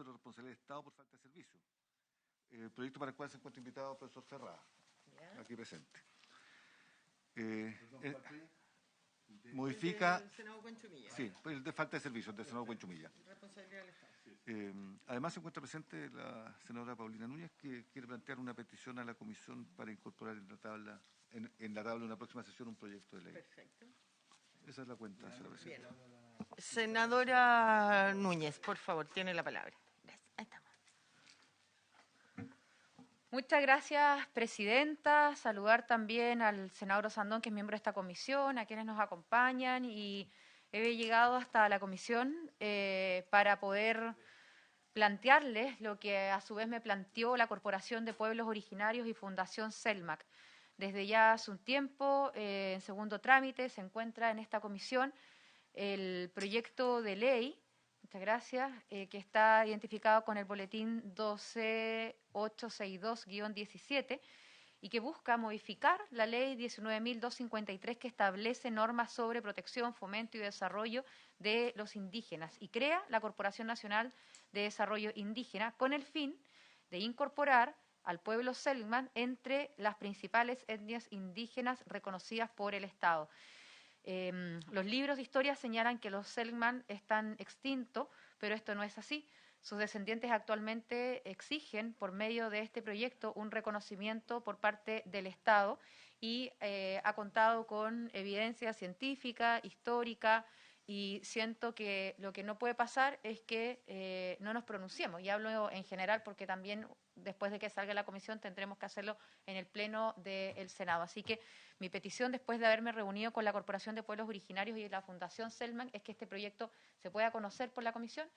sobre responsabilidad del Estado por falta de servicio. Proyecto para el cual se encuentra invitado el profesor Ferrada, aquí presente. Modifica... El Senado Cuenchumilla. Sí, el de falta de servicio, el del Senado Cuenchumilla. Responsabilidad del Estado. Además se encuentra presente la senadora Paulina Núñez, que quiere plantear una petición a la comisión para incorporar en la tabla de una próxima sesión un proyecto de ley. Perfecto. Esa es la cuenta, señora presidenta. Bien. Senadora Núñez, por favor, tiene la palabra. Gracias. Ahí estamos. Muchas gracias, presidenta. Saludar también al senador Sandón, que es miembro de esta comisión, a quienes nos acompañan, y he llegado hasta la comisión para poder plantearles lo que a su vez me planteó la Corporación de Pueblos Originarios y Fundación CELMAC. Desde ya hace un tiempo, en segundo trámite, se encuentra en esta comisión el proyecto de ley, muchas gracias, que está identificado con el boletín 12862-17 y que busca modificar la ley 19.253 que establece normas sobre protección, fomento y desarrollo de los indígenas y crea la Corporación Nacional de Desarrollo Indígena con el fin de incorporar al pueblo Selknam entre las principales etnias indígenas reconocidas por el Estado. Los libros de historia señalan que los Selknam están extintos, pero esto no es así. Sus descendientes actualmente exigen, por medio de este proyecto, un reconocimiento por parte del Estado y ha contado con evidencia científica, histórica, y siento que lo que no puede pasar es que no nos pronunciemos. Y hablo en general porque también después de que salga la comisión tendremos que hacerlo en el pleno del Senado. Así que mi petición, después de haberme reunido con la Corporación de Pueblos Originarios y la Fundación CELMAC, es que este proyecto se pueda conocer por la comisión,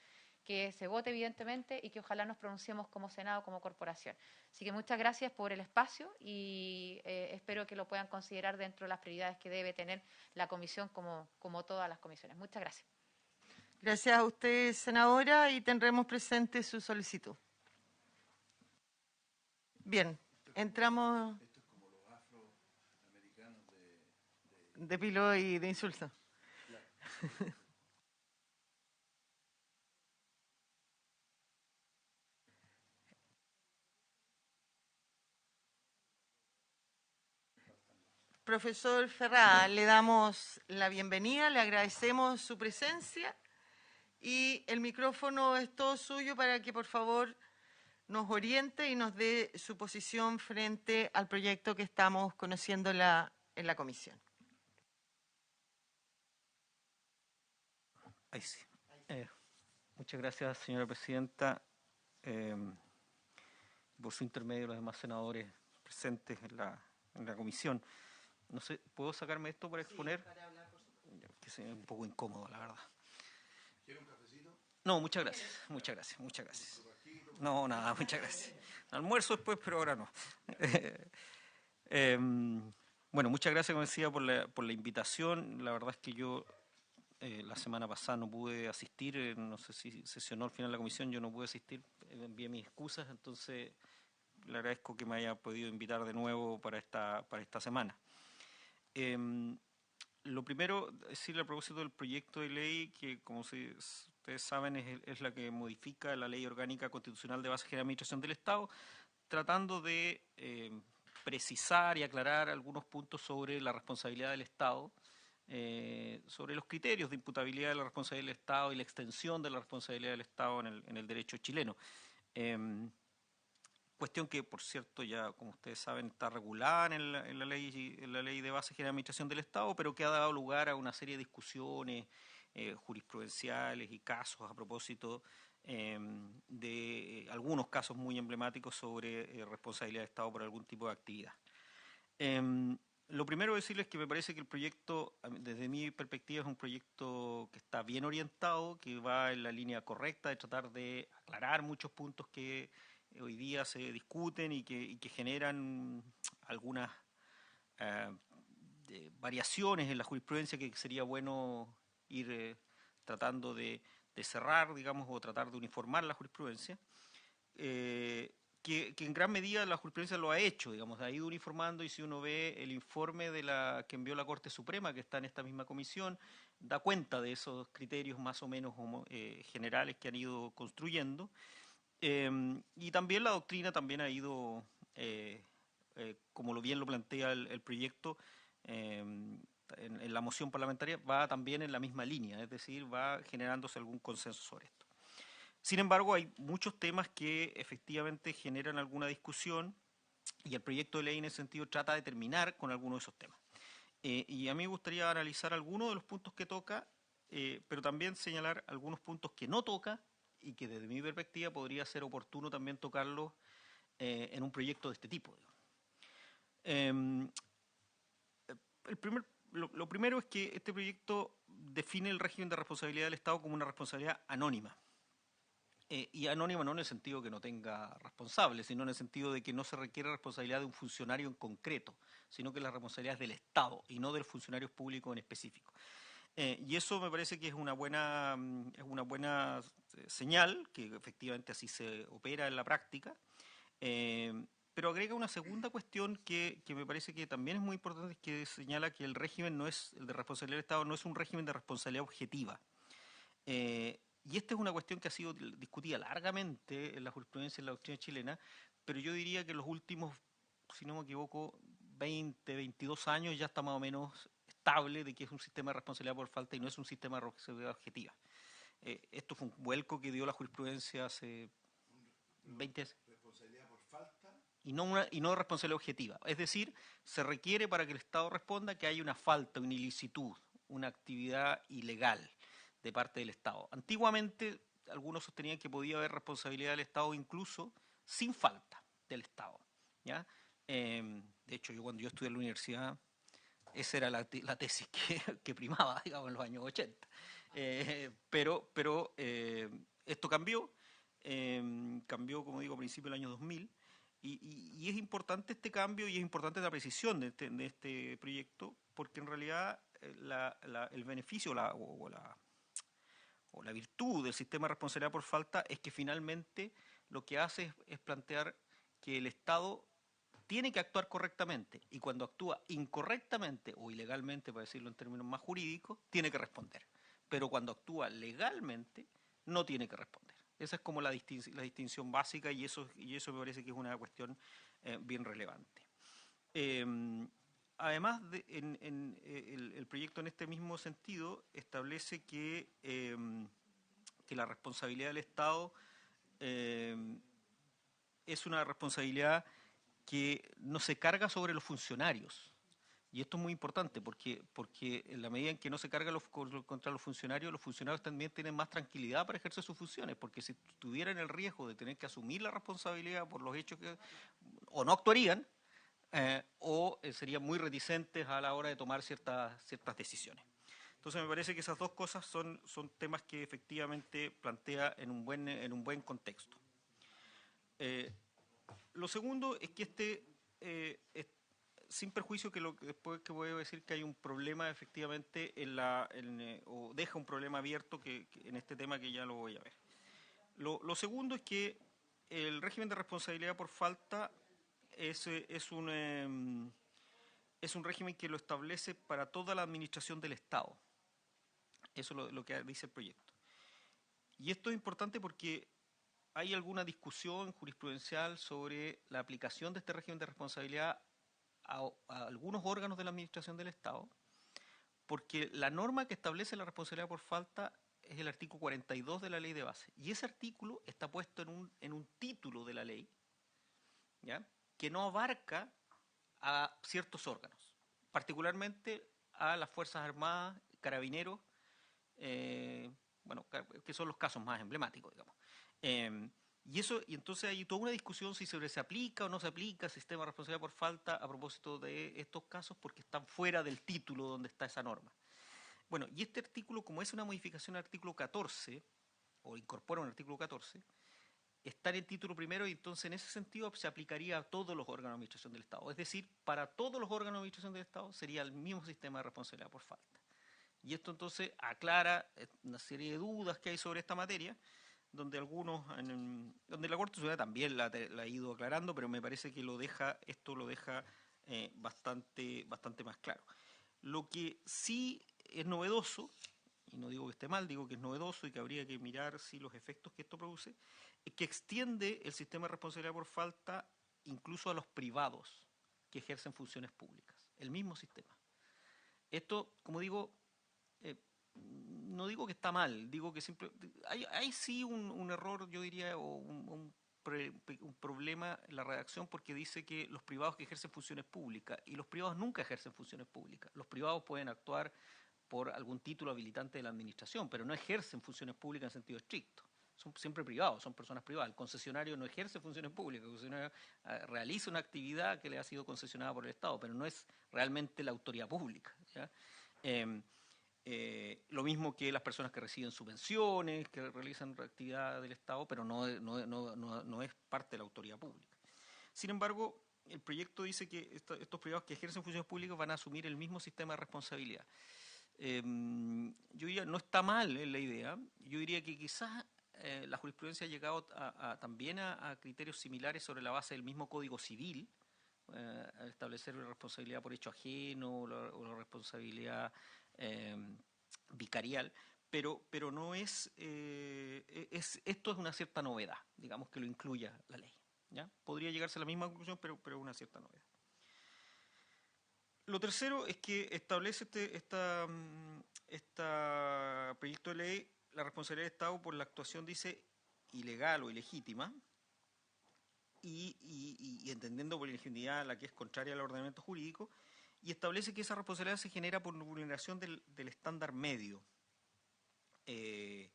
que se vote evidentemente y que ojalá nos pronunciemos como Senado, como corporación. Así que muchas gracias por el espacio y espero que lo puedan considerar dentro de las prioridades que debe tener la comisión como todas las comisiones. Muchas gracias. Gracias a usted, senadora, y tendremos presente su solicitud. Bien, entramos... Esto es como los afroamericanos de pilo y de insulto. Claro. Profesor Ferrada, le damos la bienvenida, le agradecemos su presencia y el micrófono es todo suyo para que por favor nos oriente y nos dé su posición frente al proyecto que estamos conociendo en la comisión. Ahí sí. Muchas gracias, señora presidenta. Por su intermedio, los demás senadores presentes en la comisión. No sé, ¿puedo sacarme esto para exponer? Sí, para hablar, por supuesto. Que es un poco incómodo, la verdad. ¿Quiere un cafecito? No, muchas gracias, muchas gracias, muchas gracias. No, nada, muchas gracias. Almuerzo después, pero ahora no. Bueno, muchas gracias, como decía, por la invitación. La verdad es que yo la semana pasada no pude asistir, no sé si sesionó al final la comisión, yo no pude asistir, envié mis excusas, entonces le agradezco que me haya podido invitar de nuevo para esta semana. Lo primero, decirle a propósito del proyecto de ley, que como ustedes saben es la que modifica la Ley Orgánica Constitucional de Base General de Administración del Estado, tratando de precisar y aclarar algunos puntos sobre la responsabilidad del Estado, sobre los criterios de imputabilidad de la responsabilidad del Estado y la extensión de la responsabilidad del Estado en el derecho chileno. Cuestión que, por cierto, ya como ustedes saben, está regulada en la ley de base general de administración del Estado, pero que ha dado lugar a una serie de discusiones jurisprudenciales y casos a propósito de algunos casos muy emblemáticos sobre responsabilidad del Estado por algún tipo de actividad. Lo primero decirles que me parece que el proyecto, desde mi perspectiva, es un proyecto que está bien orientado, que va en la línea correcta de tratar de aclarar muchos puntos que hoy día se discuten y que generan algunas variaciones en la jurisprudencia que sería bueno ir tratando de cerrar, digamos, o tratar de uniformar la jurisprudencia, que en gran medida la jurisprudencia lo ha hecho, digamos, ha ido uniformando, y si uno ve el informe que envió la Corte Suprema, que está en esta misma comisión, da cuenta de esos criterios más o menos generales que han ido construyendo. Y también la doctrina también ha ido, como bien lo plantea el proyecto, en la moción parlamentaria, va también en la misma línea, es decir, va generándose algún consenso sobre esto. Sin embargo, hay muchos temas que efectivamente generan alguna discusión y el proyecto de ley en ese sentido trata de terminar con algunos de esos temas. Y a mí me gustaría analizar algunos de los puntos que toca, pero también señalar algunos puntos que no toca y que desde mi perspectiva podría ser oportuno también tocarlos en un proyecto de este tipo. Lo primero es que este proyecto define el régimen de responsabilidad del Estado como una responsabilidad anónima. Y anónima no en el sentido que no tenga responsable, sino en el sentido de que no se requiere responsabilidad de un funcionario en concreto, sino que la responsabilidad es del Estado y no del funcionario público en específico. Y eso me parece que es una buena señal, que efectivamente así se opera en la práctica, pero agrega una segunda cuestión que me parece que también es muy importante, que señala que el régimen no es, el de responsabilidad del Estado no es un régimen de responsabilidad objetiva. Y esta es una cuestión que ha sido discutida largamente en la jurisprudencia y en la doctrina chilena, pero yo diría que en los últimos, si no me equivoco, 20, 22 años ya está más o menos estable de que es un sistema de responsabilidad por falta y no es un sistema de responsabilidad objetiva. Esto fue un vuelco que dio la jurisprudencia hace 20 años. Responsabilidad por falta. Y no responsabilidad objetiva. Es decir, se requiere para que el Estado responda que hay una falta, una ilicitud, una actividad ilegal de parte del Estado. Antiguamente, algunos sostenían que podía haber responsabilidad del Estado incluso sin falta del Estado, ¿ya? De hecho, cuando yo estudié en la universidad, esa era la tesis que primaba, digamos, en los años 80. Pero esto cambió, como digo, a principios del año 2000, y es importante este cambio y es importante la precisión de este proyecto, porque en realidad el beneficio o la virtud del sistema de responsabilidad por falta es que finalmente lo que hace es plantear que el Estado tiene que actuar correctamente y cuando actúa incorrectamente o ilegalmente, para decirlo en términos más jurídicos, tiene que responder. Pero cuando actúa legalmente, no tiene que responder. Esa es como la distinción básica y eso me parece que es una cuestión bien relevante. Además, el proyecto en este mismo sentido establece que la responsabilidad del Estado es una responsabilidad que no se carga sobre los funcionarios. Y esto es muy importante porque en la medida en que no se carga contra los funcionarios también tienen más tranquilidad para ejercer sus funciones, porque si tuvieran el riesgo de tener que asumir la responsabilidad por los hechos que o no actuarían, o serían muy reticentes a la hora de tomar ciertas decisiones. Entonces me parece que esas dos cosas son temas que efectivamente plantea en un buen contexto. Lo segundo es que sin perjuicio que después que voy a decir que hay un problema efectivamente o deja un problema abierto que en este tema que ya lo voy a ver. Lo segundo es que el régimen de responsabilidad por falta es un régimen que lo establece para toda la administración del Estado. Eso es lo que dice el proyecto. Y esto es importante porque hay alguna discusión jurisprudencial sobre la aplicación de este régimen de responsabilidad a algunos órganos de la administración del Estado, porque la norma que establece la responsabilidad por falta es el artículo 42 de la Ley de Base. Y ese artículo está puesto en un título de la ley, ¿ya?, que no abarca a ciertos órganos, particularmente a las Fuerzas Armadas, Carabineros, que son los casos más emblemáticos, digamos. Y entonces hay toda una discusión si se aplica o no se aplica el sistema de responsabilidad por falta a propósito de estos casos porque están fuera del título donde está esa norma. Bueno, y este artículo, como es una modificación al artículo 14, o incorpora un artículo 14, está en el título primero y entonces en ese sentido se aplicaría a todos los órganos de administración del Estado. Es decir, para todos los órganos de administración del Estado sería el mismo sistema de responsabilidad por falta. Y esto entonces aclara una serie de dudas que hay sobre esta materia, donde donde la Corte Suprema también la ha ido aclarando, pero me parece que esto lo deja bastante más claro. Lo que sí es novedoso, y no digo que esté mal, digo que es novedoso y que habría que mirar si los efectos que esto produce, es que extiende el sistema de responsabilidad por falta incluso a los privados que ejercen funciones públicas, el mismo sistema. Esto, como digo, no digo que está mal, digo que hay sí un error, yo diría, o un problema en la redacción, porque dice que los privados que ejercen funciones públicas, y los privados nunca ejercen funciones públicas. Los privados pueden actuar por algún título habilitante de la administración, pero no ejercen funciones públicas en sentido estricto. Son siempre privados, son personas privadas. El concesionario no ejerce funciones públicas, el concesionario realiza una actividad que le ha sido concesionada por el Estado, pero no es realmente la autoridad pública, ¿ya? Lo mismo que las personas que reciben subvenciones, que realizan actividad del Estado, pero no es parte de la autoridad pública. Sin embargo, el proyecto dice que estos privados que ejercen funciones públicas van a asumir el mismo sistema de responsabilidad. Yo diría, no está mal la idea. Yo diría que quizás la jurisprudencia ha llegado también a criterios similares sobre la base del mismo Código Civil, al establecer la responsabilidad por hecho ajeno o la responsabilidad vicarial, pero no esto es una cierta novedad, digamos, que lo incluya la ley, ¿ya? Podría llegarse a la misma conclusión, pero una cierta novedad. Lo tercero es que establece este proyecto de ley la responsabilidad del Estado por la actuación, dice, ilegal o ilegítima, y entendiendo por ilegitimidad la que es contraria al ordenamiento jurídico, y establece que esa responsabilidad se genera por vulneración del estándar medio. Y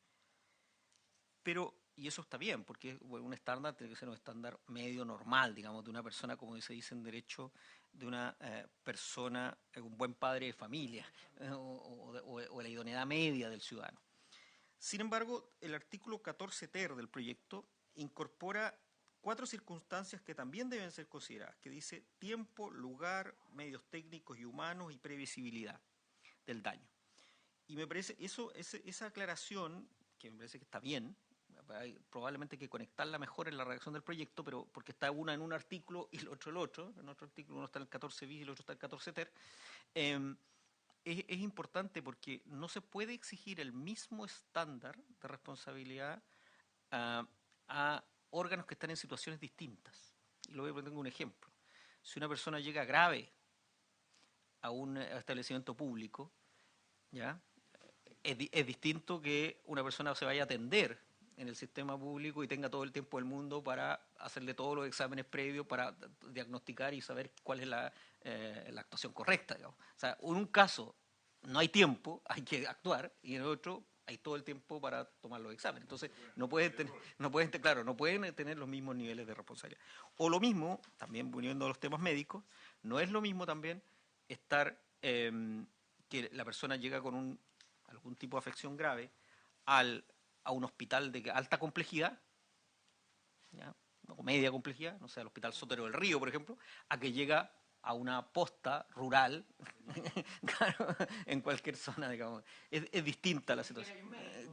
eso está bien, porque un estándar tiene que ser un estándar medio normal, digamos, de una persona, como se dice en derecho, de una persona, un buen padre de familia, o la idoneidad media del ciudadano. Sin embargo, el artículo 14 ter del proyecto incorpora 4 circunstancias que también deben ser consideradas, que dice tiempo, lugar, medios técnicos y humanos y previsibilidad del daño. Y me parece esa aclaración, que me parece que está bien, probablemente hay que conectarla mejor en la redacción del proyecto, pero porque está una en un artículo y el otro en otro artículo uno está en el 14 bis y el otro está en el 14 ter, es importante porque no se puede exigir el mismo estándar de responsabilidad a órganos que están en situaciones distintas. Y lo voy a poner un ejemplo. Si una persona llega grave a un establecimiento público, ¿ya? Es distinto que una persona se vaya a atender en el sistema público y tenga todo el tiempo del mundo para hacerle todos los exámenes previos para diagnosticar y saber cuál es la actuación correcta, digamos. O sea, en un caso no hay tiempo, hay que actuar, y en el otro hay todo el tiempo para tomar los exámenes. Entonces, no pueden tener los mismos niveles de responsabilidad. O lo mismo, también volviendo a los temas médicos, no es lo mismo también estar que la persona llega con algún tipo de afección grave a un hospital de alta complejidad, ¿ya? O media complejidad, no sé, al Hospital Sotero del Río, por ejemplo, a que llega a una posta rural, claro, en cualquier zona, digamos. Es distinta la situación.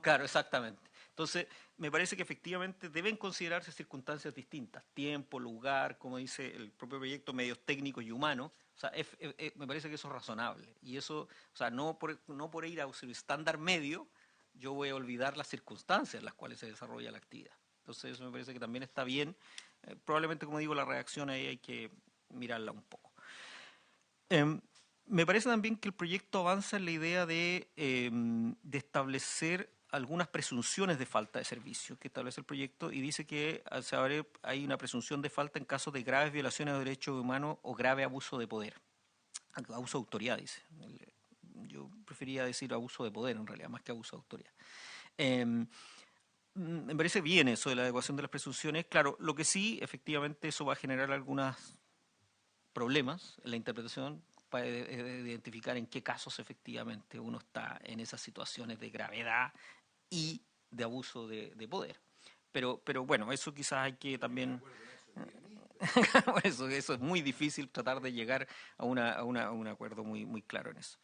Claro, exactamente. Entonces, me parece que efectivamente deben considerarse circunstancias distintas, tiempo, lugar, como dice el propio proyecto, medios técnicos y humanos. O sea, me parece que eso es razonable. Y eso, o sea, no por ir a un estándar medio, yo voy a olvidar las circunstancias en las cuales se desarrolla la actividad. Entonces, eso me parece que también está bien. Probablemente, como digo, la redacción ahí hay que mirarla un poco. Me parece también que el proyecto avanza en la idea de establecer algunas presunciones de falta de servicio que establece el proyecto, y dice que hay una presunción de falta en casos de graves violaciones de derechos humanos o grave abuso de poder. Abuso de autoridad, dice. Yo prefería decir abuso de poder, en realidad, más que abuso de autoridad. Me parece bien eso de la adecuación de las presunciones. Claro, lo que sí, efectivamente, eso va a generar algunos problemas en la interpretación para identificar en qué casos efectivamente uno está en esas situaciones de gravedad y de abuso de poder. Pero bueno, eso quizás hay que también... eso es muy difícil tratar de llegar a un acuerdo muy claro en eso.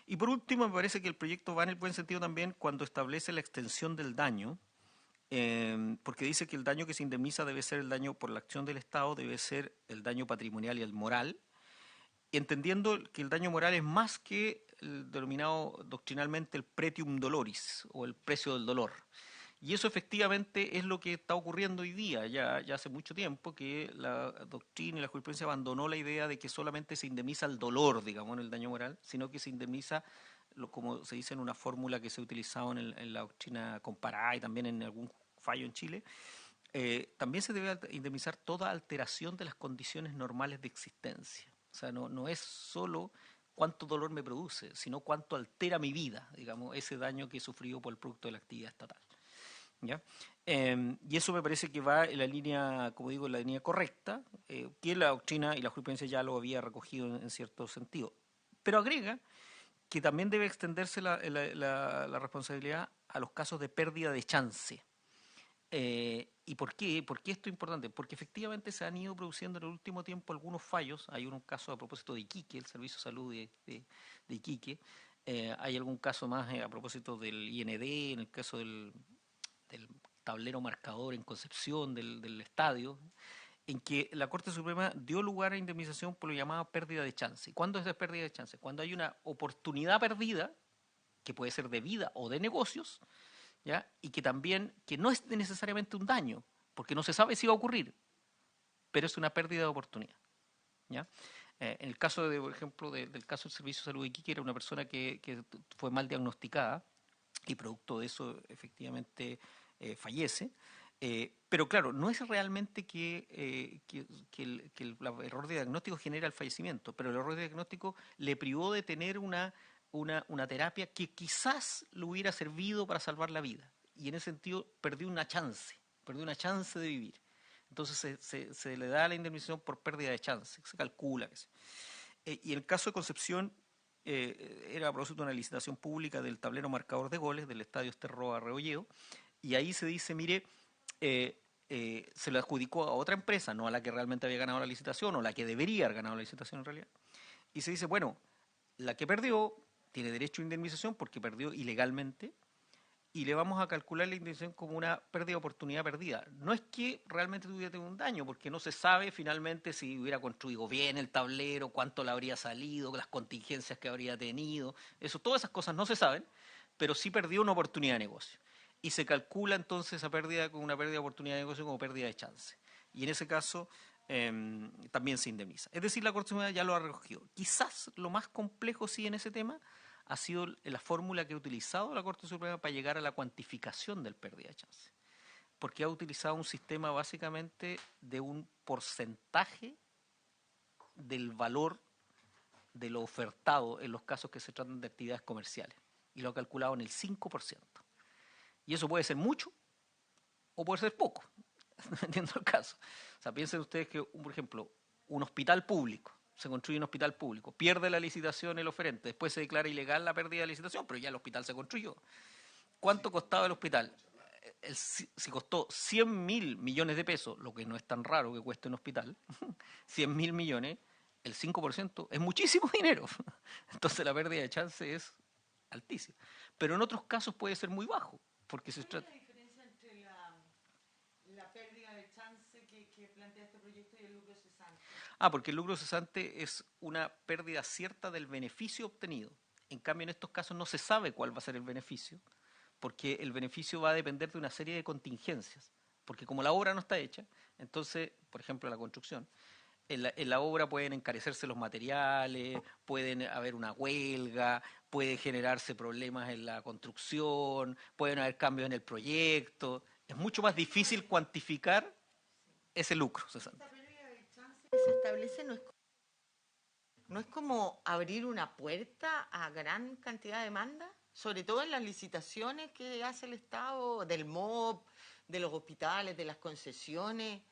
Y por último, me parece que el proyecto va en el buen sentido también cuando establece la extensión del daño, porque dice que el daño que se indemniza debe ser el daño por la acción del Estado, debe ser el daño patrimonial y el moral, entendiendo que el daño moral es más que el denominado doctrinalmente el pretium doloris, o el precio del dolor. Y eso efectivamente es lo que está ocurriendo hoy día, ya hace mucho tiempo que la doctrina y la jurisprudencia abandonó la idea de que solamente se indemniza el dolor, digamos, en el daño moral, sino que se indemniza, como se dice en una fórmula que se ha utilizado en la doctrina comparada y también en algún fallo en Chile, también se debe indemnizar toda alteración de las condiciones normales de existencia. O sea, no es solo cuánto dolor me produce, sino cuánto altera mi vida, digamos, ese daño que he sufrido por el producto de la actividad estatal. ¿Ya? Y eso me parece que va en la línea, como digo, en la línea correcta, que la doctrina y la jurisprudencia ya lo había recogido en cierto sentido. Pero agrega que también debe extenderse la responsabilidad a los casos de pérdida de chance. ¿Y por qué? ¿Por qué esto es importante? Porque efectivamente se han ido produciendo en el último tiempo algunos fallos. Hay un caso a propósito de Iquique, el Servicio de Salud de Iquique. Hay algún caso más a propósito del IND, en el caso del tablero marcador en Concepción del estadio, en que la Corte Suprema dio lugar a indemnización por lo llamado pérdida de chance. ¿Cuándo es de pérdida de chance? Cuando hay una oportunidad perdida, que puede ser de vida o de negocios, ¿ya? Y que también, que no es necesariamente un daño, porque no se sabe si va a ocurrir, pero es una pérdida de oportunidad, ¿ya? En el caso, por ejemplo, del caso del Servicio de Salud de Iquique, era una persona que fue mal diagnosticada y producto de eso efectivamente fallece. Pero claro, no es realmente que el error de diagnóstico genera el fallecimiento, pero el error de diagnóstico le privó de tener una terapia que quizás le hubiera servido para salvar la vida. Y en ese sentido perdió una chance de vivir. Entonces se le da la indemnización por pérdida de chance, se calcula. Y en el caso de Concepción, era a propósito de una licitación pública del tablero marcador de goles del Estadio Esterroa Rebolledo, y ahí se dice, mire, se le adjudicó a otra empresa, no a la que realmente había ganado la licitación, o la que debería haber ganado la licitación en realidad, y se dice, bueno, la que perdió tiene derecho a indemnización porque perdió ilegalmente, y le vamos a calcular la indemnización como una pérdida de oportunidad perdida. No es que realmente tuviera tenido un daño, porque no se sabe finalmente si hubiera construido bien el tablero, cuánto le habría salido, las contingencias que habría tenido. Todas esas cosas no se saben, pero sí perdió una oportunidad de negocio. Y se calcula entonces esa pérdida como una pérdida de oportunidad de negocio como pérdida de chance. Y en ese caso también se indemniza. Es decir, la Corte Suprema ya lo ha recogido. Quizás lo más complejo sí en ese tema ha sido la fórmula que ha utilizado la Corte Suprema para llegar a la cuantificación del pérdida de chance. Porque ha utilizado un sistema básicamente de un porcentaje del valor de lo ofertado en los casos que se tratan de actividades comerciales. Y lo ha calculado en el 5%. Y eso puede ser mucho o puede ser poco, dependiendo del caso. O sea, piensen ustedes que, por ejemplo, un hospital público, se construye un hospital público, pierde la licitación el oferente, después se declara ilegal la pérdida de licitación, pero ya el hospital se construyó. ¿Cuánto costaba el hospital? Si costó 100.000 millones de pesos, lo que no es tan raro que cueste un hospital, 100.000 millones, el 5% es muchísimo dinero. Entonces la pérdida de chance es altísima. Pero en otros casos puede ser muy bajo, porque se trata... ¿Cuál es la diferencia entre la pérdida de chance que plantea este proyecto y el lucro cesante? Porque el lucro cesante es una pérdida cierta del beneficio obtenido. En cambio, en estos casos no se sabe cuál va a ser el beneficio, porque el beneficio va a depender de una serie de contingencias. Porque como la obra no está hecha, entonces, por ejemplo, la construcción, en la obra pueden encarecerse los materiales, pueden haber una huelga, puede generarse problemas en la construcción, pueden haber cambios en el proyecto. Es mucho más difícil cuantificar ese lucro cesante. Esta pérdida de chance que se establece no es como abrir una puerta a gran cantidad de demanda, sobre todo en las licitaciones que hace el Estado, del MOP, de los hospitales, de las concesiones.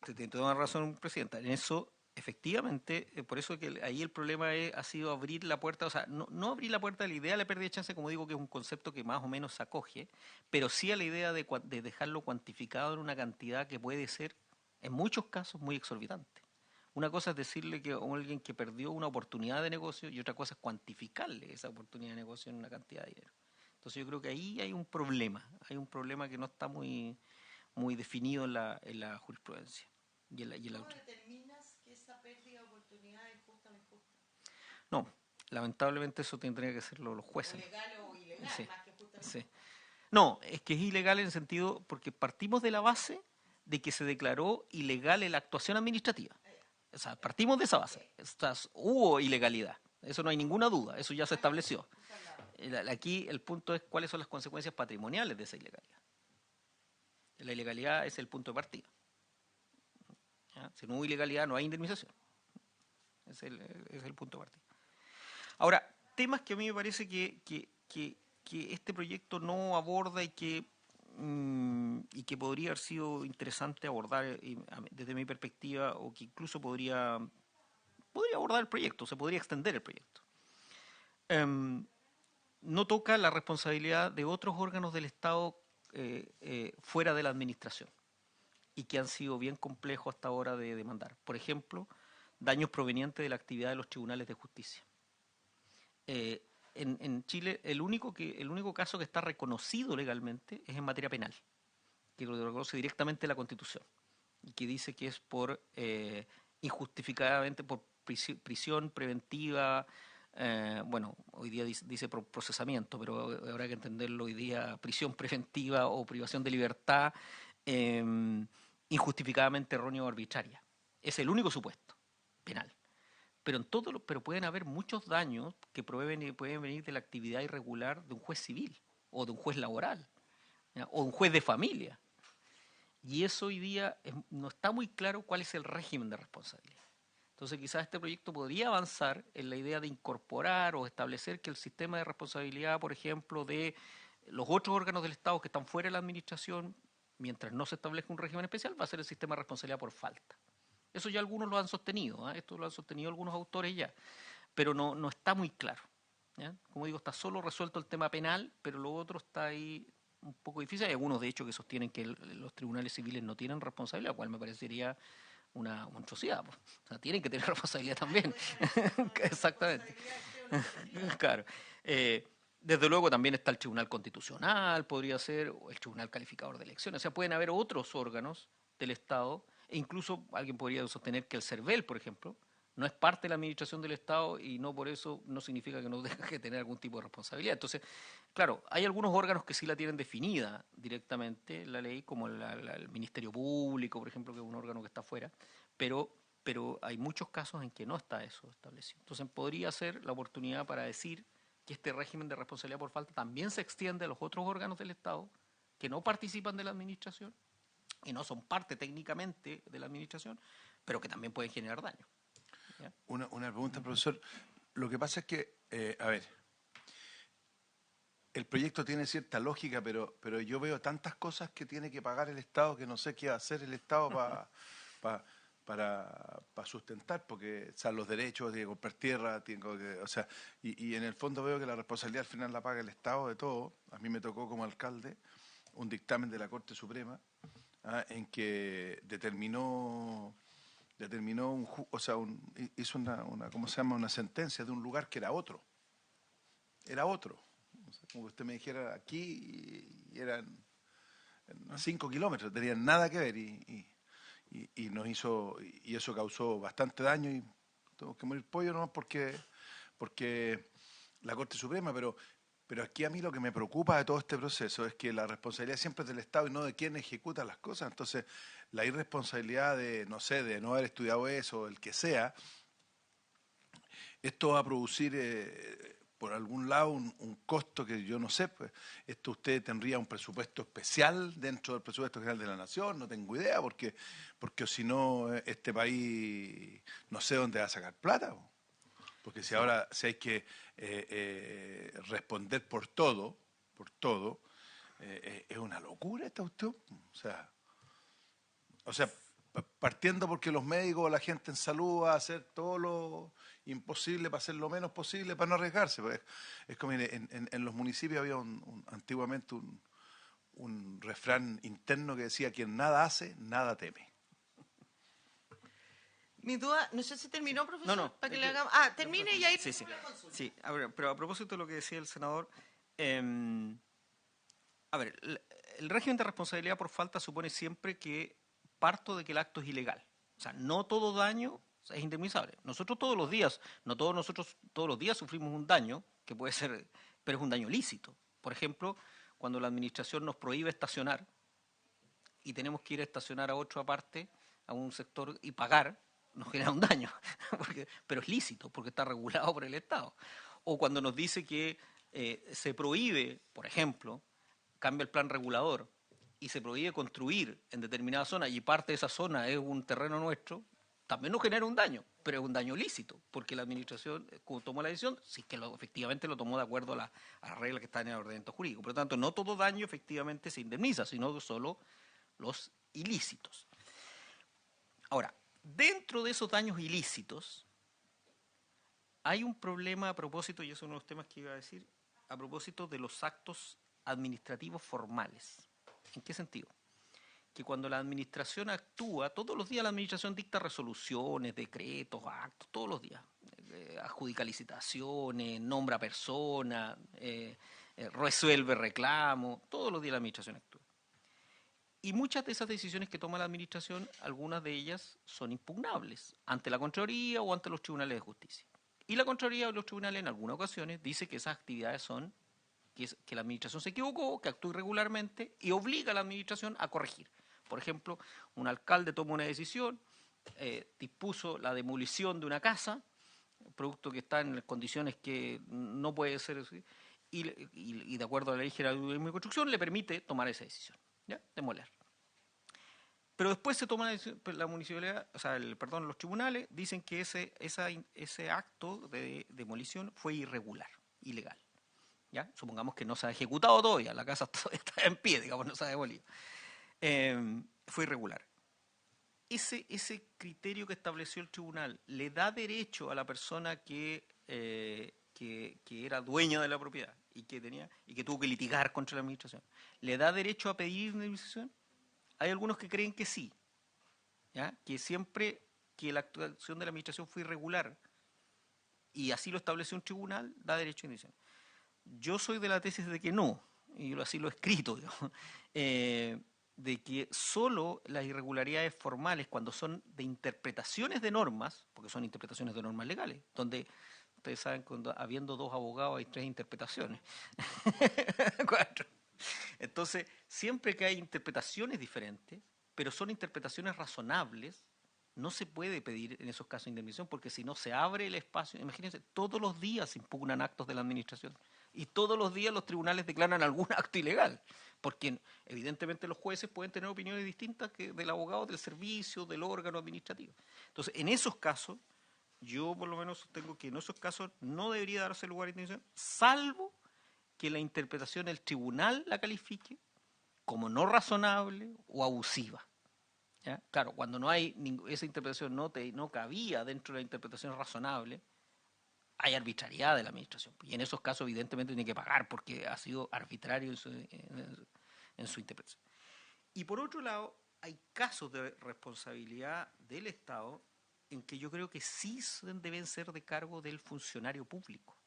Tiene toda razón, Presidenta. En eso, efectivamente, por eso que ahí el problema ha sido abrir la puerta, o sea, no abrir la puerta a la idea de la pérdida de chance, como digo, que es un concepto que más o menos se acoge, pero sí a la idea de dejarlo cuantificado en una cantidad que puede ser, en muchos casos, muy exorbitante. Una cosa es decirle que a alguien que perdió una oportunidad de negocio y otra cosa es cuantificarle esa oportunidad de negocio en una cantidad de dinero. Entonces yo creo que ahí hay un problema que no está muy definido en la jurisprudencia. ¿Cómo determinas que esa pérdida de oportunidad es justa o injusta? No, lamentablemente eso tendría que ser los O jueces. legal o ilegal, Sí, más que justa o sí. injusta. No, es que es ilegal en el sentido porque partimos de la base de que se declaró ilegal la actuación administrativa. O sea, partimos de esa base. Hubo ilegalidad. Eso no hay ninguna duda. Eso ya se estableció. Aquí el punto es cuáles son las consecuencias patrimoniales de esa ilegalidad. La ilegalidad es el punto de partida. ¿Ya? Si no hubo ilegalidad, no hay indemnización. Es el punto de partida. Ahora, temas que a mí me parece que este proyecto no aborda y que podría haber sido interesante abordar desde mi perspectiva, o que incluso podría abordar el proyecto, se podría extender el proyecto. No toca la responsabilidad de otros órganos del Estado fuera de la administración y que han sido bien complejos hasta ahora de demandar. Por ejemplo, daños provenientes de la actividad de los tribunales de justicia. En Chile el único caso que está reconocido legalmente es en materia penal, que lo reconoce directamente la Constitución y que dice que es por injustificadamente por prisión preventiva. Bueno, hoy día dice procesamiento, pero habrá que entenderlo hoy día prisión preventiva o privación de libertad injustificadamente errónea o arbitraria. Es el único supuesto penal. Pero pero pueden haber muchos daños que pueden venir de la actividad irregular de un juez civil o de un juez laboral, ¿ya? O un juez de familia. Y eso hoy día no está muy claro cuál es el régimen de responsabilidad. Entonces quizás este proyecto podría avanzar en la idea de incorporar o establecer que el sistema de responsabilidad, por ejemplo, de los otros órganos del Estado que están fuera de la administración, mientras no se establezca un régimen especial, va a ser el sistema de responsabilidad por falta. Eso ya algunos lo han sostenido, ¿eh? Esto lo han sostenido algunos autores ya, pero no está muy claro, ¿ya? Como digo, está solo resuelto el tema penal, pero lo otro está ahí un poco difícil. Hay algunos, de hecho, que sostienen que los tribunales civiles no tienen responsabilidad, lo cual me parecería una monstruosidad. Pues. O sea, tienen que tener responsabilidad también. Exactamente. Claro. Desde luego también está el Tribunal Constitucional, podría ser, o el Tribunal Calificador de Elecciones. O sea, pueden haber otros órganos del Estado, e incluso alguien podría sostener que el CERVEL, por ejemplo, no es parte de la administración del Estado y no por eso no significa que no tenga que tener algún tipo de responsabilidad. Entonces, claro, hay algunos órganos que sí la tienen definida directamente la ley, como el Ministerio Público, por ejemplo, que es un órgano que está fuera, pero hay muchos casos en que no está eso establecido. Entonces, podría ser la oportunidad para decir que este régimen de responsabilidad por falta también se extiende a los otros órganos del Estado que no participan de la administración y no son parte técnicamente de la administración, pero que también pueden generar daño. ¿Ya? Una pregunta, profesor. Lo que pasa es que, a ver, el proyecto tiene cierta lógica, pero yo veo tantas cosas que tiene que pagar el Estado que no sé qué va a hacer el Estado para sustentar, porque o sea, los derechos de comprar tierra, o sea, y en el fondo veo que la responsabilidad al final la paga el Estado de todo. A mí me tocó como alcalde un dictamen de la Corte Suprema en que determinó hizo una ¿cómo se llama? Una sentencia de un lugar que era otro. Era otro. O sea, como que usted me dijera aquí y eran 5 kilómetros, tenían nada que ver y nos hizo, y eso causó bastante daño y tuvimos que morir pollo nomás porque la Corte Suprema, pero aquí a mí lo que me preocupa de todo este proceso es que la responsabilidad siempre es del Estado y no de quien ejecuta las cosas. Entonces, la irresponsabilidad de, no sé, de no haber estudiado eso, el que sea, esto va a producir, por algún lado, un costo que yo no sé. Pues, esto usted tendría un presupuesto especial dentro del presupuesto general de la Nación, no tengo idea, porque si no, este país no sé dónde va a sacar plata. Pues. Porque si ahora si hay que responder por todo, es una locura esta cuestión. O sea, partiendo porque los médicos o la gente en salud va a hacer todo lo imposible para hacer lo menos posible para no arriesgarse. Pues es como en los municipios había antiguamente un refrán interno que decía: quien nada hace, nada teme. Mi duda, no sé si terminó, profesor. No. Para que le hagamos... termine y ahí... Sí. Sí, pero a propósito de lo que decía el senador, a ver, el régimen de responsabilidad por falta supone siempre que parto de que el acto es ilegal. O sea, no todo daño es indemnizable. Nosotros todos los días, no todos nosotros todos los días sufrimos un daño, que puede ser, pero es un daño lícito. Por ejemplo, cuando la administración nos prohíbe estacionar y tenemos que ir a estacionar a otra parte, a un sector y pagar, nos genera un daño, pero es lícito porque está regulado por el Estado. O cuando nos dice que se prohíbe, por ejemplo, cambia el plan regulador y se prohíbe construir en determinada zona y parte de esa zona es un terreno nuestro, también nos genera un daño, pero es un daño lícito, porque la administración tomó la decisión, sí que efectivamente lo tomó de acuerdo a las reglas que están en el ordenamiento jurídico. Por lo tanto, no todo daño efectivamente se indemniza, sino solo los ilícitos. Ahora, dentro de esos daños ilícitos, hay un problema a propósito, y eso es uno de los temas que iba a decir, a propósito de los actos administrativos formales. ¿En qué sentido? Que cuando la administración actúa, todos los días la administración dicta resoluciones, decretos, actos, todos los días. Adjudica licitaciones, nombra personas, resuelve reclamos, todos los días la administración actúa. Y muchas de esas decisiones que toma la administración, algunas de ellas son impugnables ante la Contraloría o ante los tribunales de justicia. Y la Contraloría o los tribunales en algunas ocasiones dice que esas actividades son que la administración se equivocó, que actuó irregularmente y obliga a la administración a corregir. Por ejemplo, un alcalde toma una decisión, dispuso la demolición de una casa, producto que está en condiciones que no puede ser así, y de acuerdo a la ley general de urbanismo y construcción le permite tomar esa decisión, ¿ya? Demoler. Pero después se toma la municipalidad, o sea, los tribunales dicen que ese acto de demolición fue irregular, ilegal. ¿Ya? Supongamos que no se ha ejecutado todavía, la casa todavía está en pie, digamos, no se ha demolido. Fue irregular. Ese criterio que estableció el tribunal le da derecho a la persona que era dueña de la propiedad y que tuvo que litigar contra la administración, ¿le da derecho a pedir indemnización? Hay algunos que creen que sí, ¿ya? Que siempre que la actuación de la administración fue irregular y así lo estableció un tribunal, da derecho a indemnización. Yo soy de la tesis de que no, y así lo he escrito, digamos, de que solo las irregularidades formales, cuando son de interpretaciones de normas, porque son interpretaciones de normas legales, donde ustedes saben que habiendo dos abogados hay tres interpretaciones, 4. Entonces, siempre que hay interpretaciones diferentes, pero son interpretaciones razonables, no se puede pedir en esos casos indemnización, porque si no se abre el espacio. Imagínense, todos los días se impugnan actos de la administración y todos los días los tribunales declaran algún acto ilegal, porque evidentemente los jueces pueden tener opiniones distintas que del abogado, del servicio, del órgano administrativo. Entonces, en esos casos, yo por lo menos sostengo que en esos casos no debería darse lugar a indemnización, salvo que la interpretación del tribunal la califique como no razonable o abusiva. ¿Ya? Claro, cuando no hay esa interpretación no cabía dentro de la interpretación razonable, hay arbitrariedad de la administración. Y en esos casos, evidentemente, tiene que pagar porque ha sido arbitrario en su interpretación. Y por otro lado, hay casos de responsabilidad del Estado en que yo creo que sí deben ser de cargo del funcionario público.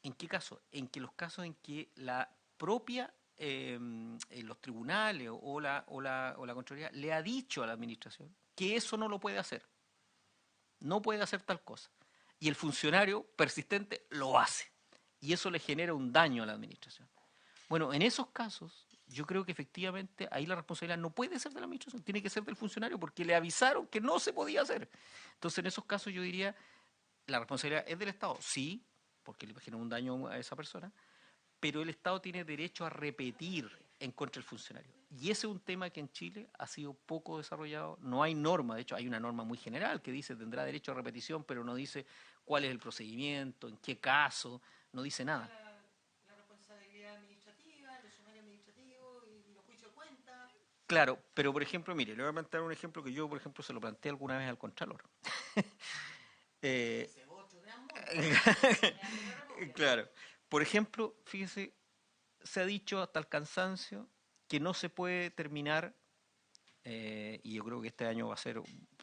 ¿En qué caso? En que los casos en que la propia los tribunales o la Contraloría le ha dicho a la administración que eso no lo puede hacer, no puede hacer tal cosa, y el funcionario persistente lo hace, y eso le genera un daño a la administración. Bueno, en esos casos yo creo que efectivamente ahí la responsabilidad no puede ser de la administración, tiene que ser del funcionario, porque le avisaron que no se podía hacer. Entonces, en esos casos yo diría, la responsabilidad es del Estado, sí, porque le genera un daño a esa persona, pero el Estado tiene derecho a repetir en contra del funcionario. Y ese es un tema que en Chile ha sido poco desarrollado. No hay norma, de hecho hay una norma muy general que dice tendrá derecho a repetición, pero no dice cuál es el procedimiento, en qué caso, no dice nada. La responsabilidad administrativa, el sumario administrativo y los juicios de cuenta. Claro, pero por ejemplo, mire, le voy a plantear un ejemplo que yo, por ejemplo, se lo planteé alguna vez al Contralor. Claro. Por ejemplo, fíjese, se ha dicho hasta el cansancio que no se puede terminar, y yo creo que este año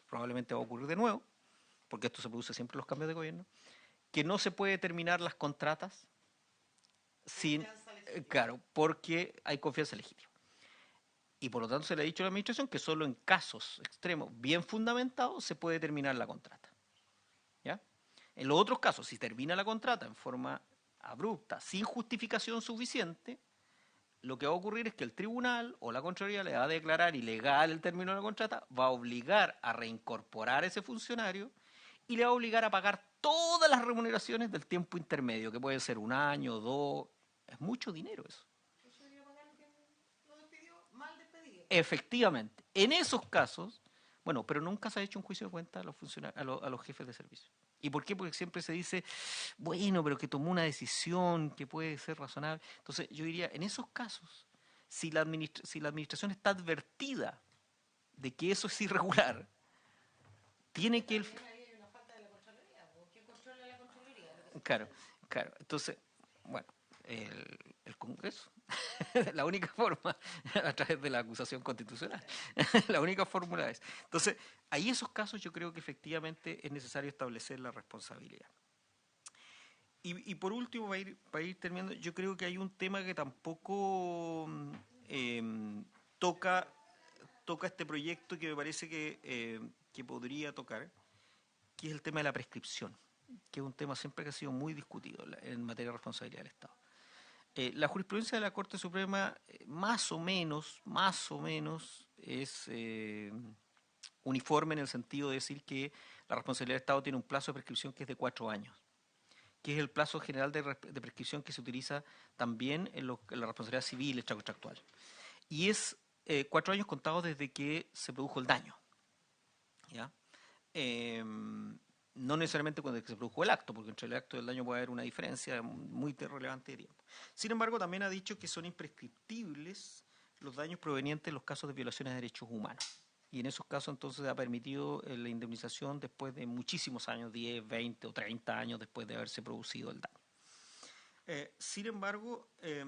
probablemente va a ocurrir de nuevo, porque esto se produce siempre en los cambios de gobierno, que no se puede terminar las contratas sin, claro, porque hay confianza legítima. Y por lo tanto se le ha dicho a la Administración que solo en casos extremos bien fundamentados se puede terminar la contrata. ¿Ya? En los otros casos, si termina la contrata en forma abrupta, sin justificación suficiente, lo que va a ocurrir es que el tribunal o la Contraloría le va a declarar ilegal el término de la contrata, va a obligar a reincorporar a ese funcionario y le va a obligar a pagar todas las remuneraciones del tiempo intermedio, que puede ser 1 año, 2, es mucho dinero eso. Efectivamente, en esos casos, bueno, pero nunca se ha hecho un juicio de cuenta a los funcionarios, a los jefes de servicio. ¿Y por qué? Porque siempre se dice, bueno, pero que tomó una decisión que puede ser razonable. Entonces, yo diría, en esos casos, si la administración está advertida de que eso es irregular, tiene que... Claro, claro. Entonces, bueno, el Congreso, la única forma, a través de la acusación constitucional, la única fórmula es. Entonces, ahí esos casos yo creo que efectivamente es necesario establecer la responsabilidad. Y por último, para ir terminando, yo creo que hay un tema que tampoco toca este proyecto que me parece que podría tocar, que es el tema de la prescripción, que es un tema siempre que ha sido muy discutido en materia de responsabilidad del Estado. La jurisprudencia de la Corte Suprema más o menos es uniforme en el sentido de decir que la responsabilidad del Estado tiene un plazo de prescripción que es de 4 años, que es el plazo general de prescripción que se utiliza también en la responsabilidad civil extracontractual. Y es 4 años contados desde que se produjo el daño. ¿Ya? No necesariamente cuando se produjo el acto, porque entre el acto y el daño puede haber una diferencia muy relevante de tiempo. Sin embargo, también ha dicho que son imprescriptibles los daños provenientes de los casos de violaciones de derechos humanos. Y en esos casos entonces ha permitido la indemnización después de muchísimos años, 10, 20 o 30 años después de haberse producido el daño. Sin embargo, este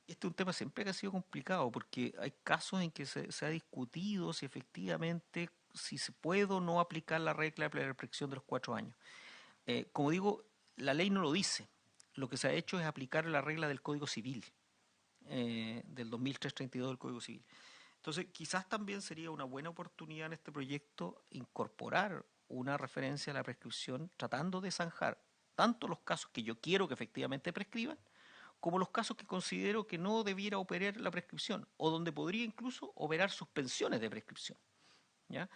es un tema siempre que ha sido complicado, porque hay casos en que se ha discutido si efectivamente si se puede o no aplicar la regla de prescripción de los 4 años. Como digo, la ley no lo dice. Lo que se ha hecho es aplicar la regla del Código Civil, del 2003-32 del Código Civil. Entonces, quizás también sería una buena oportunidad en este proyecto incorporar una referencia a la prescripción, tratando de zanjar tanto los casos que yo quiero que efectivamente prescriban, como los casos que considero que no debiera operar la prescripción, o donde podría incluso operar suspensiones de prescripción. ¿Ya?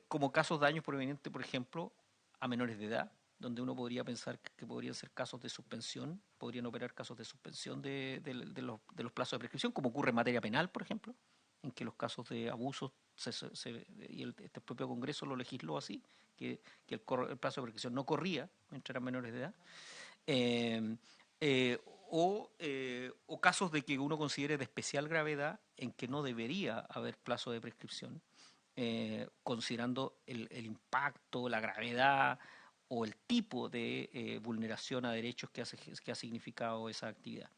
Como casos de daños provenientes, por ejemplo, a menores de edad, donde uno podría pensar que podrían ser casos de suspensión, podrían operar casos de suspensión de los plazos de prescripción, como ocurre en materia penal, por ejemplo, en que los casos de abusos, y este propio Congreso lo legisló así, que el plazo de prescripción no corría mientras eran menores de edad. O casos de que uno considere de especial gravedad en que no debería haber plazo de prescripción, considerando el impacto, la gravedad o el tipo de vulneración a derechos que ha significado esa actividad.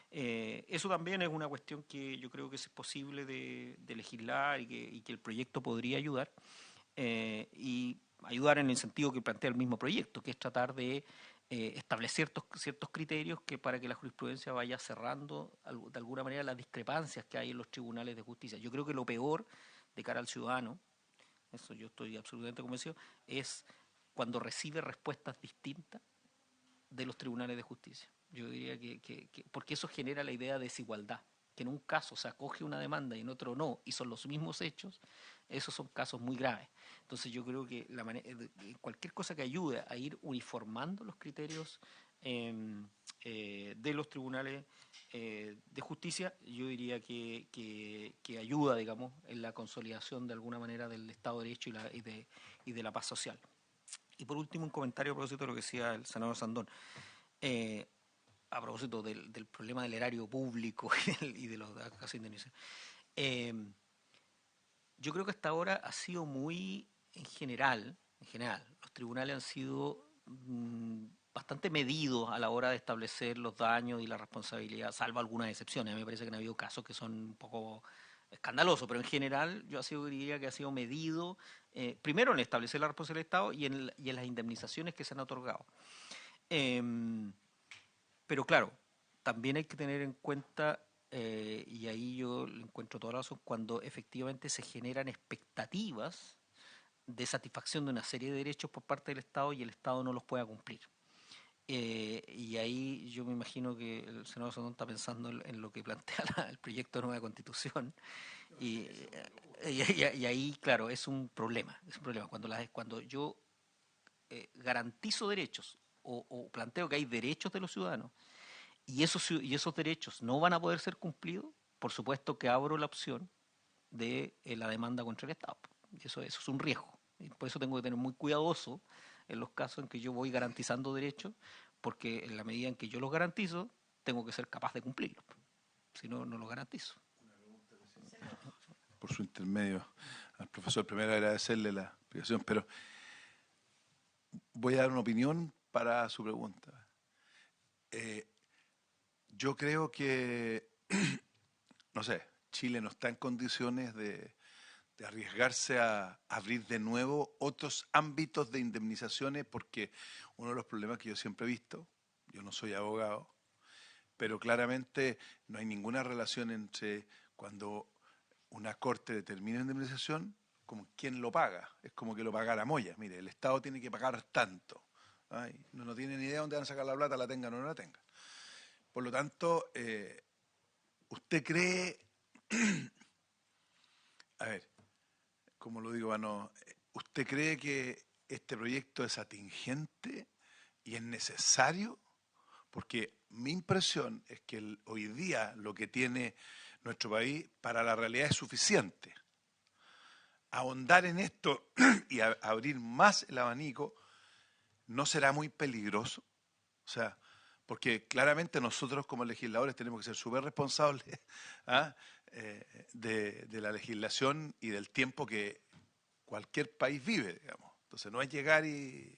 Eso también es una cuestión que yo creo que es posible de legislar y que el proyecto podría ayudar, y ayudar en el sentido que plantea el mismo proyecto, que es tratar de establecer ciertos criterios que para que la jurisprudencia vaya cerrando de alguna manera las discrepancias que hay en los tribunales de justicia. Yo creo que lo peor de cara al ciudadano, eso yo estoy absolutamente convencido, es cuando recibe respuestas distintas de los tribunales de justicia. Yo diría que porque eso genera la idea de desigualdad, que en un caso se acoge una demanda y en otro no, y son los mismos hechos. Esos son casos muy graves. Entonces yo creo que cualquier cosa que ayude a ir uniformando los criterios de los tribunales de justicia, yo diría que ayuda, digamos, en la consolidación de alguna manera del Estado de Derecho y de la paz social. Y por último, un comentario a propósito de lo que decía el senador Sandón. A propósito del problema del erario público y de los casos de indemnización. Yo creo que hasta ahora ha sido muy, en general, los tribunales han sido bastante medidos a la hora de establecer los daños y la responsabilidad, salvo algunas excepciones. A mí me parece que han habido casos que son un poco escandalosos, pero en general yo diría que ha sido medido, primero en establecer la responsabilidad del Estado y en las indemnizaciones que se han otorgado. Pero claro, también hay que tener en cuenta y ahí yo le encuentro toda la razón, cuando efectivamente se generan expectativas de satisfacción de una serie de derechos por parte del Estado y el Estado no los pueda cumplir. Y ahí yo me imagino que el senador Sondón está pensando en lo que plantea el proyecto de nueva constitución. Y ahí, claro, es un problema. Es un problema. Cuando yo garantizo derechos o planteo que hay derechos de los ciudadanos y esos derechos no van a poder ser cumplidos, por supuesto que abro la opción de la demanda contra el Estado. Eso es un riesgo. Y por eso tengo que tener muy cuidadoso en los casos en que yo voy garantizando derechos, porque en la medida en que yo los garantizo, tengo que ser capaz de cumplirlos. Si no, no los garantizo. Por su intermedio, al profesor, primero agradecerle la explicación, pero voy a dar una opinión para su pregunta. Yo creo que, no sé, Chile no está en condiciones de arriesgarse a abrir de nuevo otros ámbitos de indemnizaciones, porque uno de los problemas que yo siempre he visto, yo no soy abogado, pero claramente no hay ninguna relación entre cuando una corte determina indemnización como quién lo paga. Es como que lo pagara Moya. Mire, el Estado tiene que pagar tanto. Ay, no tiene ni idea de dónde van a sacar la plata, la tengan o no la tengan. Por lo tanto, ¿usted cree... A ver, como lo digo, bueno, ¿usted cree que este proyecto es atingente y es necesario? Porque mi impresión es que hoy día lo que tiene nuestro país para la realidad es suficiente. Ahondar en esto y abrir más el abanico no será muy peligroso. O sea, porque claramente nosotros como legisladores tenemos que ser súper responsables de la legislación y del tiempo que cualquier país vive, digamos. Entonces no es llegar y...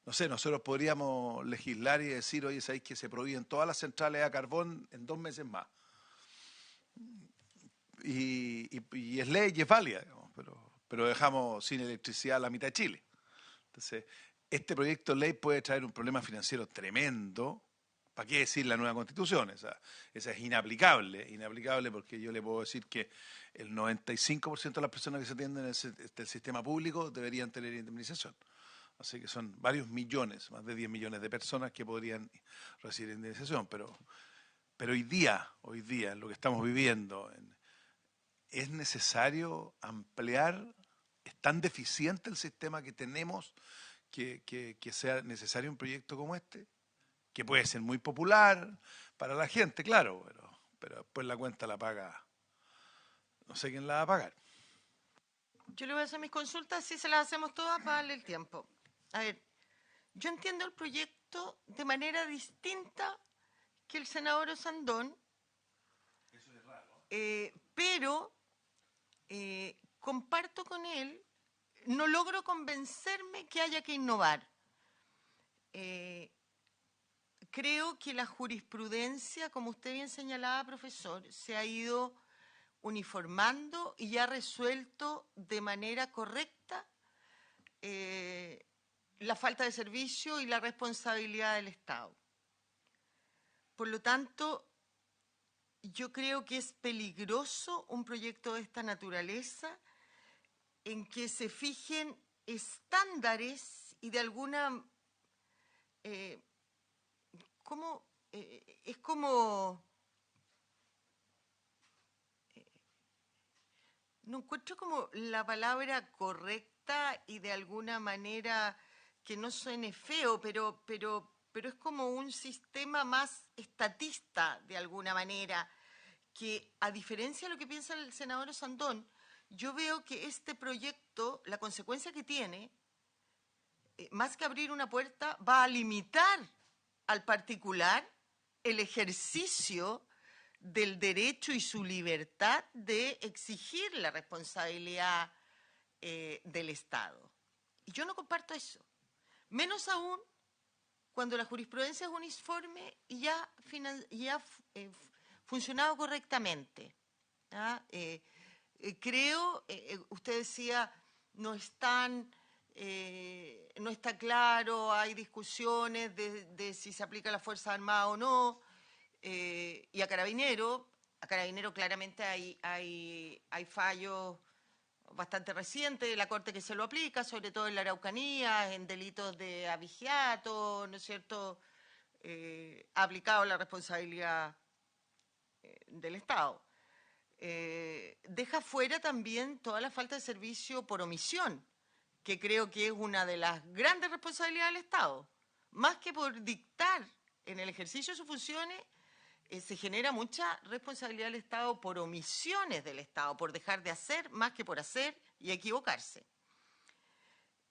No sé, nosotros podríamos legislar y decir, oye, ¿sabéis que se prohíben todas las centrales a carbón en 2 meses más? Y es ley y es válida, digamos, pero dejamos sin electricidad a la mitad de Chile. Entonces, este proyecto de ley puede traer un problema financiero tremendo. ¿Para qué decir la nueva constitución? Esa es inaplicable porque yo le puedo decir que el 95% de las personas que se atienden en el sistema público deberían tener indemnización. Así que son varios millones, más de 10 millones de personas que podrían recibir indemnización. Pero hoy día, lo que estamos viviendo, es necesario ampliar, es tan deficiente el sistema que tenemos que sea necesario un proyecto como este, que puede ser muy popular para la gente, claro, pero después la cuenta la paga, no sé quién la va a pagar. Yo le voy a hacer mis consultas, si se las hacemos todas, para darle el tiempo. A ver, yo entiendo el proyecto de manera distinta que el senador Osandón. Eso es raro. Pero comparto con él, no logro convencerme que haya que innovar. Creo que la jurisprudencia, como usted bien señalaba, profesor, se ha ido uniformando y ha resuelto de manera correcta la falta de servicio y la responsabilidad del Estado. Por lo tanto, yo creo que es peligroso un proyecto de esta naturaleza en que se fijen estándares y de alguna... es como... no encuentro como la palabra correcta y de alguna manera que no suene feo, pero es como un sistema más estatista de alguna manera, que a diferencia de lo que piensa el senador Osandón, yo veo que este proyecto, la consecuencia que tiene, más que abrir una puerta, va a limitar al particular el ejercicio del derecho y su libertad de exigir la responsabilidad del Estado. Y yo no comparto eso. Menos aún cuando la jurisprudencia es uniforme y ha funcionado correctamente. Creo, usted decía, no está claro, hay discusiones de si se aplica la Fuerza Armada o no, y a Carabineros, a Carabineros claramente hay fallos bastante recientes de la Corte que se lo aplica, sobre todo en la Araucanía, en delitos de abigeato, ¿no es cierto?, ha aplicado la responsabilidad del Estado. Deja fuera también toda la falta de servicio por omisión, que creo que es una de las grandes responsabilidades del Estado. Más que por dictar en el ejercicio de sus funciones, se genera mucha responsabilidad del Estado por omisiones del Estado, por dejar de hacer más que por hacer y equivocarse.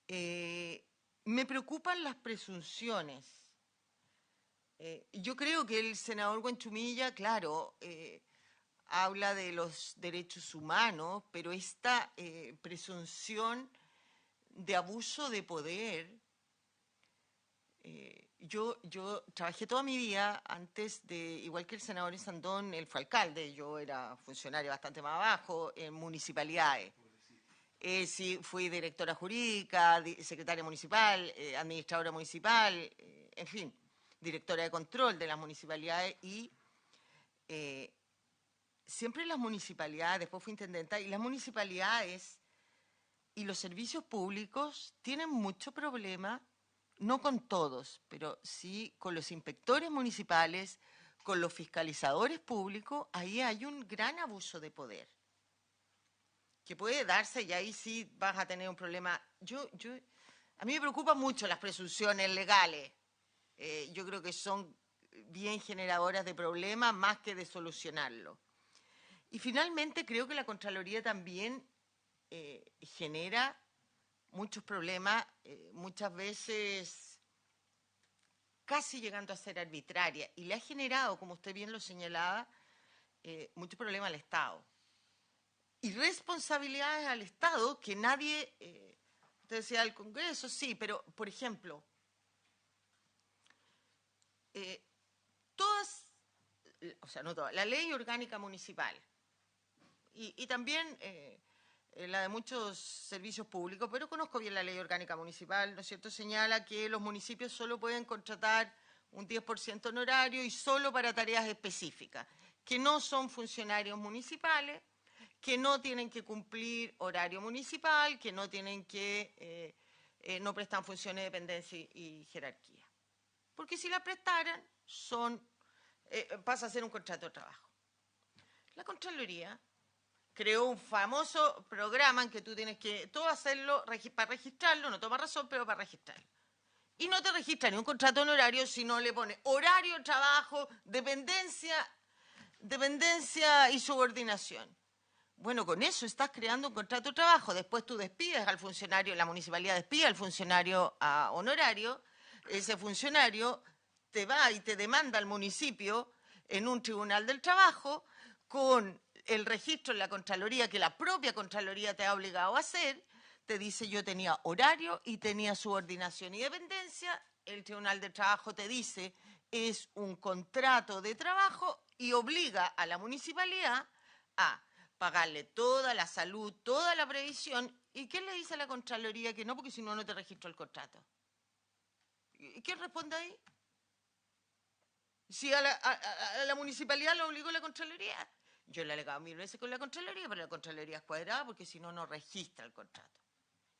Me preocupan las presunciones. Yo creo que el senador Huanchumilla, claro, habla de los derechos humanos, pero esta presunción de abuso de poder, yo trabajé toda mi vida antes de, igual que el senador Sandón, él fue alcalde, yo era funcionario bastante más abajo, en municipalidades. Sí, fui directora jurídica, secretaria municipal, administradora municipal, en fin, directora de control de las municipalidades y siempre las municipalidades, después fui intendenta, y las municipalidades y los servicios públicos tienen mucho problema, no con todos, pero sí con los inspectores municipales, con los fiscalizadores públicos, ahí hay un gran abuso de poder que puede darse y ahí sí vas a tener un problema. A mí me preocupan mucho las presunciones legales. Yo creo que son bien generadoras de problemas más que de solucionarlo. Y finalmente creo que la Contraloría también genera muchos problemas, muchas veces casi llegando a ser arbitraria, y le ha generado, como usted bien lo señalaba, muchos problemas al Estado. Y responsabilidades al Estado que nadie, usted decía al Congreso, sí, pero, por ejemplo, no todas, la ley orgánica municipal y también la de muchos servicios públicos, pero conozco bien la ley orgánica municipal, ¿no es cierto?, señala que los municipios solo pueden contratar un 10% honorario y solo para tareas específicas, que no son funcionarios municipales, que no tienen que cumplir horario municipal, que no tienen que, no prestan funciones de dependencia y jerarquía. Porque si la prestaran, pasa a ser un contrato de trabajo. La Contraloría creó un famoso programa en que tú tienes que todo hacerlo para registrarlo, no toma razón, pero para registrarlo. Y no te registra ni un contrato honorario si no le pone horario de trabajo, dependencia y subordinación. Bueno, con eso estás creando un contrato de trabajo. Después tú despides al funcionario, la municipalidad despide al funcionario a honorario. Ese funcionario te va y te demanda al municipio en un tribunal del trabajo con el registro en la Contraloría que la propia Contraloría te ha obligado a hacer. Te dice yo tenía horario y tenía subordinación y dependencia. El tribunal del trabajo te dice es un contrato de trabajo y obliga a la municipalidad a pagarle toda la salud, toda la previsión. ¿Y quién le dice a la Contraloría que no? Porque si no, no te registro el contrato. ¿Y quién responde ahí? Si a la municipalidad lo obligó la Contraloría. Yo le he alegado 1000 veces con la Contraloría, pero la Contraloría es cuadrada porque si no, no registra el contrato.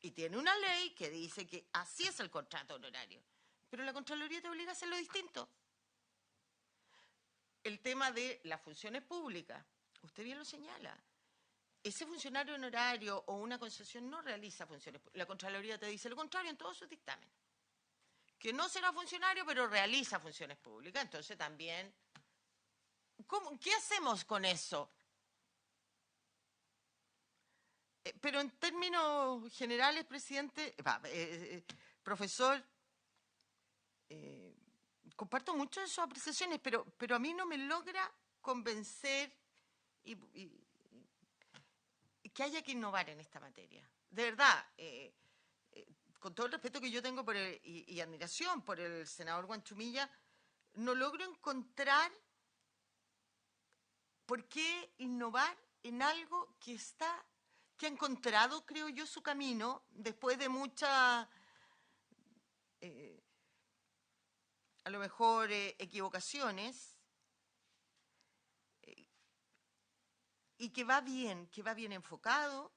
Y tiene una ley que dice que así es el contrato honorario. Pero la Contraloría te obliga a hacerlo distinto. El tema de las funciones públicas, usted bien lo señala. Ese funcionario honorario o una concesión no realiza funciones públicas. La Contraloría te dice lo contrario en todos sus dictámenes. Que no será funcionario, pero realiza funciones públicas. Entonces también, ¿qué hacemos con eso? Pero en términos generales, presidente, profesor, comparto mucho de sus apreciaciones, pero a mí no me logra convencer que haya que innovar en esta materia. De verdad, con todo el respeto que yo tengo y admiración por el senador Huanchumilla, no logro encontrar por qué innovar en algo que ha encontrado, creo yo, su camino después de muchas, a lo mejor, equivocaciones. y que va bien enfocado,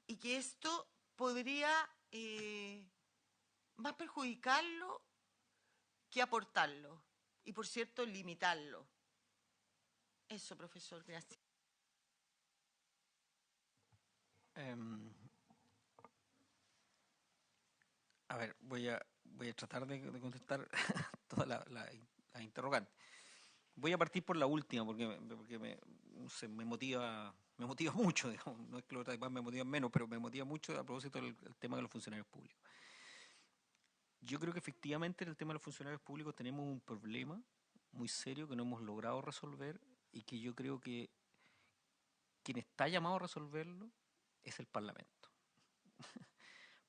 y que esto podría más perjudicarlo que aportarlo, y por cierto, limitarlo. Eso, profesor, gracias. A ver, voy a tratar de contestar todas las interrogantes. Voy a partir por la última porque no sé, me motiva mucho, digamos. No es que los demás me motivan menos, pero me motiva mucho a propósito del tema de los funcionarios públicos. Yo creo que efectivamente en el tema de los funcionarios públicos tenemos un problema muy serio que no hemos logrado resolver y que yo creo que quien está llamado a resolverlo es el Parlamento.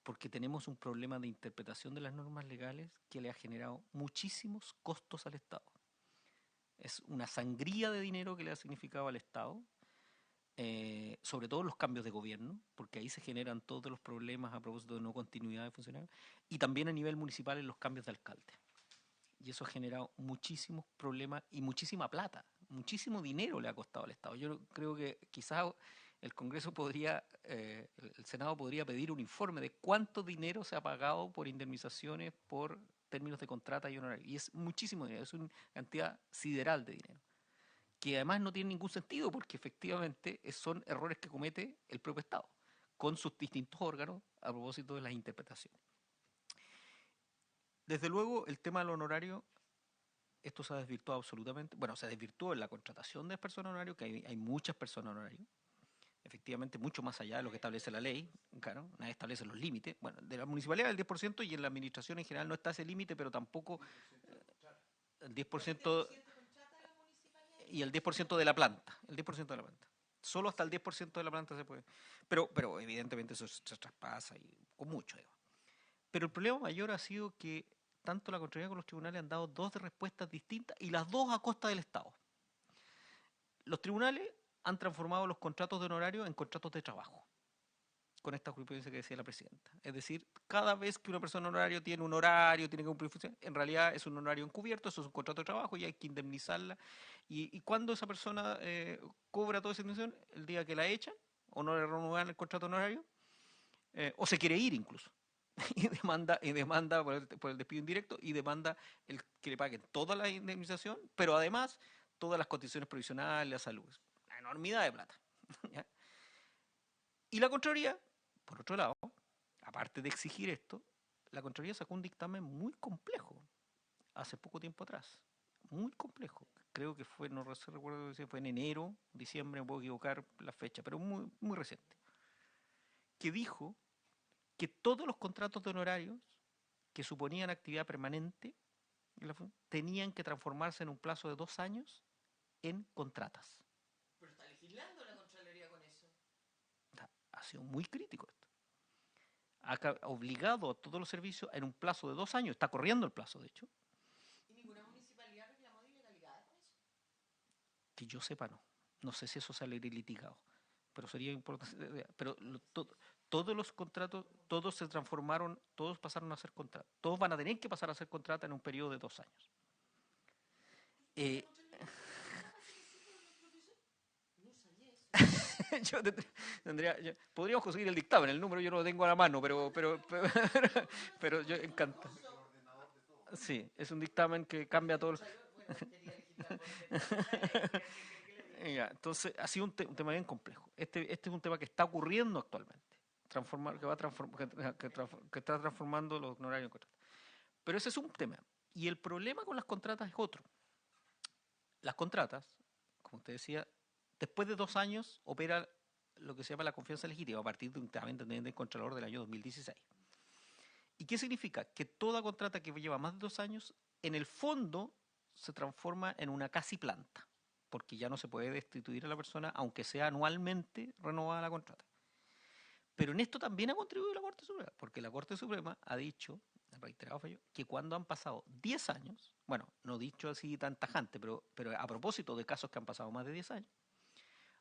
Porque tenemos un problema de interpretación de las normas legales que le ha generado muchísimos costos al Estado. Es una sangría de dinero que le ha significado al Estado, sobre todo los cambios de gobierno, porque ahí se generan todos los problemas a propósito de no continuidad de funcionarios, y también a nivel municipal en los cambios de alcalde. Y eso ha generado muchísimos problemas y muchísima plata, muchísimo dinero le ha costado al Estado. Yo creo que quizás el Congreso podría, el Senado podría pedir un informe de cuánto dinero se ha pagado por indemnizaciones por términos de contrata y honorario. Y es muchísimo dinero, es una cantidad sideral de dinero, que además no tiene ningún sentido porque efectivamente son errores que comete el propio Estado con sus distintos órganos a propósito de las interpretaciones. Desde luego, el tema del honorario, esto se ha desvirtuado absolutamente. Bueno, se desvirtuó en la contratación de personas honorarios, que hay muchas personas honorarios, efectivamente mucho más allá de lo que establece la ley. Claro, nadie establece los límites. Bueno, de la municipalidad el 10% y en la administración en general no está ese límite, pero tampoco el 10% y el 10% de la planta. El 10% de la planta. Solo hasta el 10% de la planta se puede. Pero evidentemente eso se traspasa y con mucho. Digo. Pero el problema mayor ha sido que tanto la Contraloría como los tribunales han dado dos respuestas distintas y las dos a costa del Estado. Los tribunales han transformado los contratos de honorario en contratos de trabajo, con esta jurisprudencia que decía la presidenta. Es decir, cada vez que una persona honorario tiene un horario, tiene que cumplir funciones, en realidad es un honorario encubierto, eso es un contrato de trabajo y hay que indemnizarla. Y cuando esa persona cobra toda esa indemnización, el día que la echan o no le renuevan el contrato honorario, o se quiere ir incluso. Y demanda por el despido indirecto y demanda el que le paguen toda la indemnización, pero además todas las condiciones provisionales, la salud. Una enormidad de plata. ¿Ya? Y la Contraloría, por otro lado, aparte de exigir esto, la Contraloría sacó un dictamen muy complejo hace poco tiempo atrás. Muy complejo. Creo que fue, no recuerdo si fue en enero, diciembre, me puedo equivocar la fecha, pero muy, muy reciente. Que dijo que todos los contratos de honorarios que suponían actividad permanente tenían que transformarse en un plazo de 2 años en contratas. Pero está legislando la Contraloría con eso. Ha sido muy crítico esto. Ha obligado a todos los servicios en un plazo de 2 años, está corriendo el plazo de hecho. ¿Y ninguna municipalidad reclamó ilegalidad con eso? Que yo sepa no. No sé si eso sale litigado. Pero sería importante. Pero todos los contratos, todos se transformaron, todos pasaron a ser contratos. Todos van a tener que pasar a ser contratos en un periodo de 2 años. Podríamos conseguir el dictamen, el número yo no lo tengo a la mano, pero yo encantado. Sí, es un dictamen que cambia todo. Entonces, ha sido un tema bien complejo. Este es un tema que está ocurriendo actualmente, que está transformando los honorarios en contratos. Pero ese es un tema. Y el problema con las contratas es otro. Las contratas, como usted decía, después de 2 años opera lo que se llama la confianza legítima a partir de un dictamen del Contralor del año 2016. ¿Y qué significa? Que toda contrata que lleva más de 2 años, en el fondo, se transforma en una casi planta, porque ya no se puede destituir a la persona, aunque sea anualmente renovada la contrata. Pero en esto también ha contribuido la Corte Suprema, porque la Corte Suprema ha dicho, ha reiterado fallo, que cuando han pasado 10 años, bueno, no dicho así tan tajante, pero a propósito de casos que han pasado más de 10 años,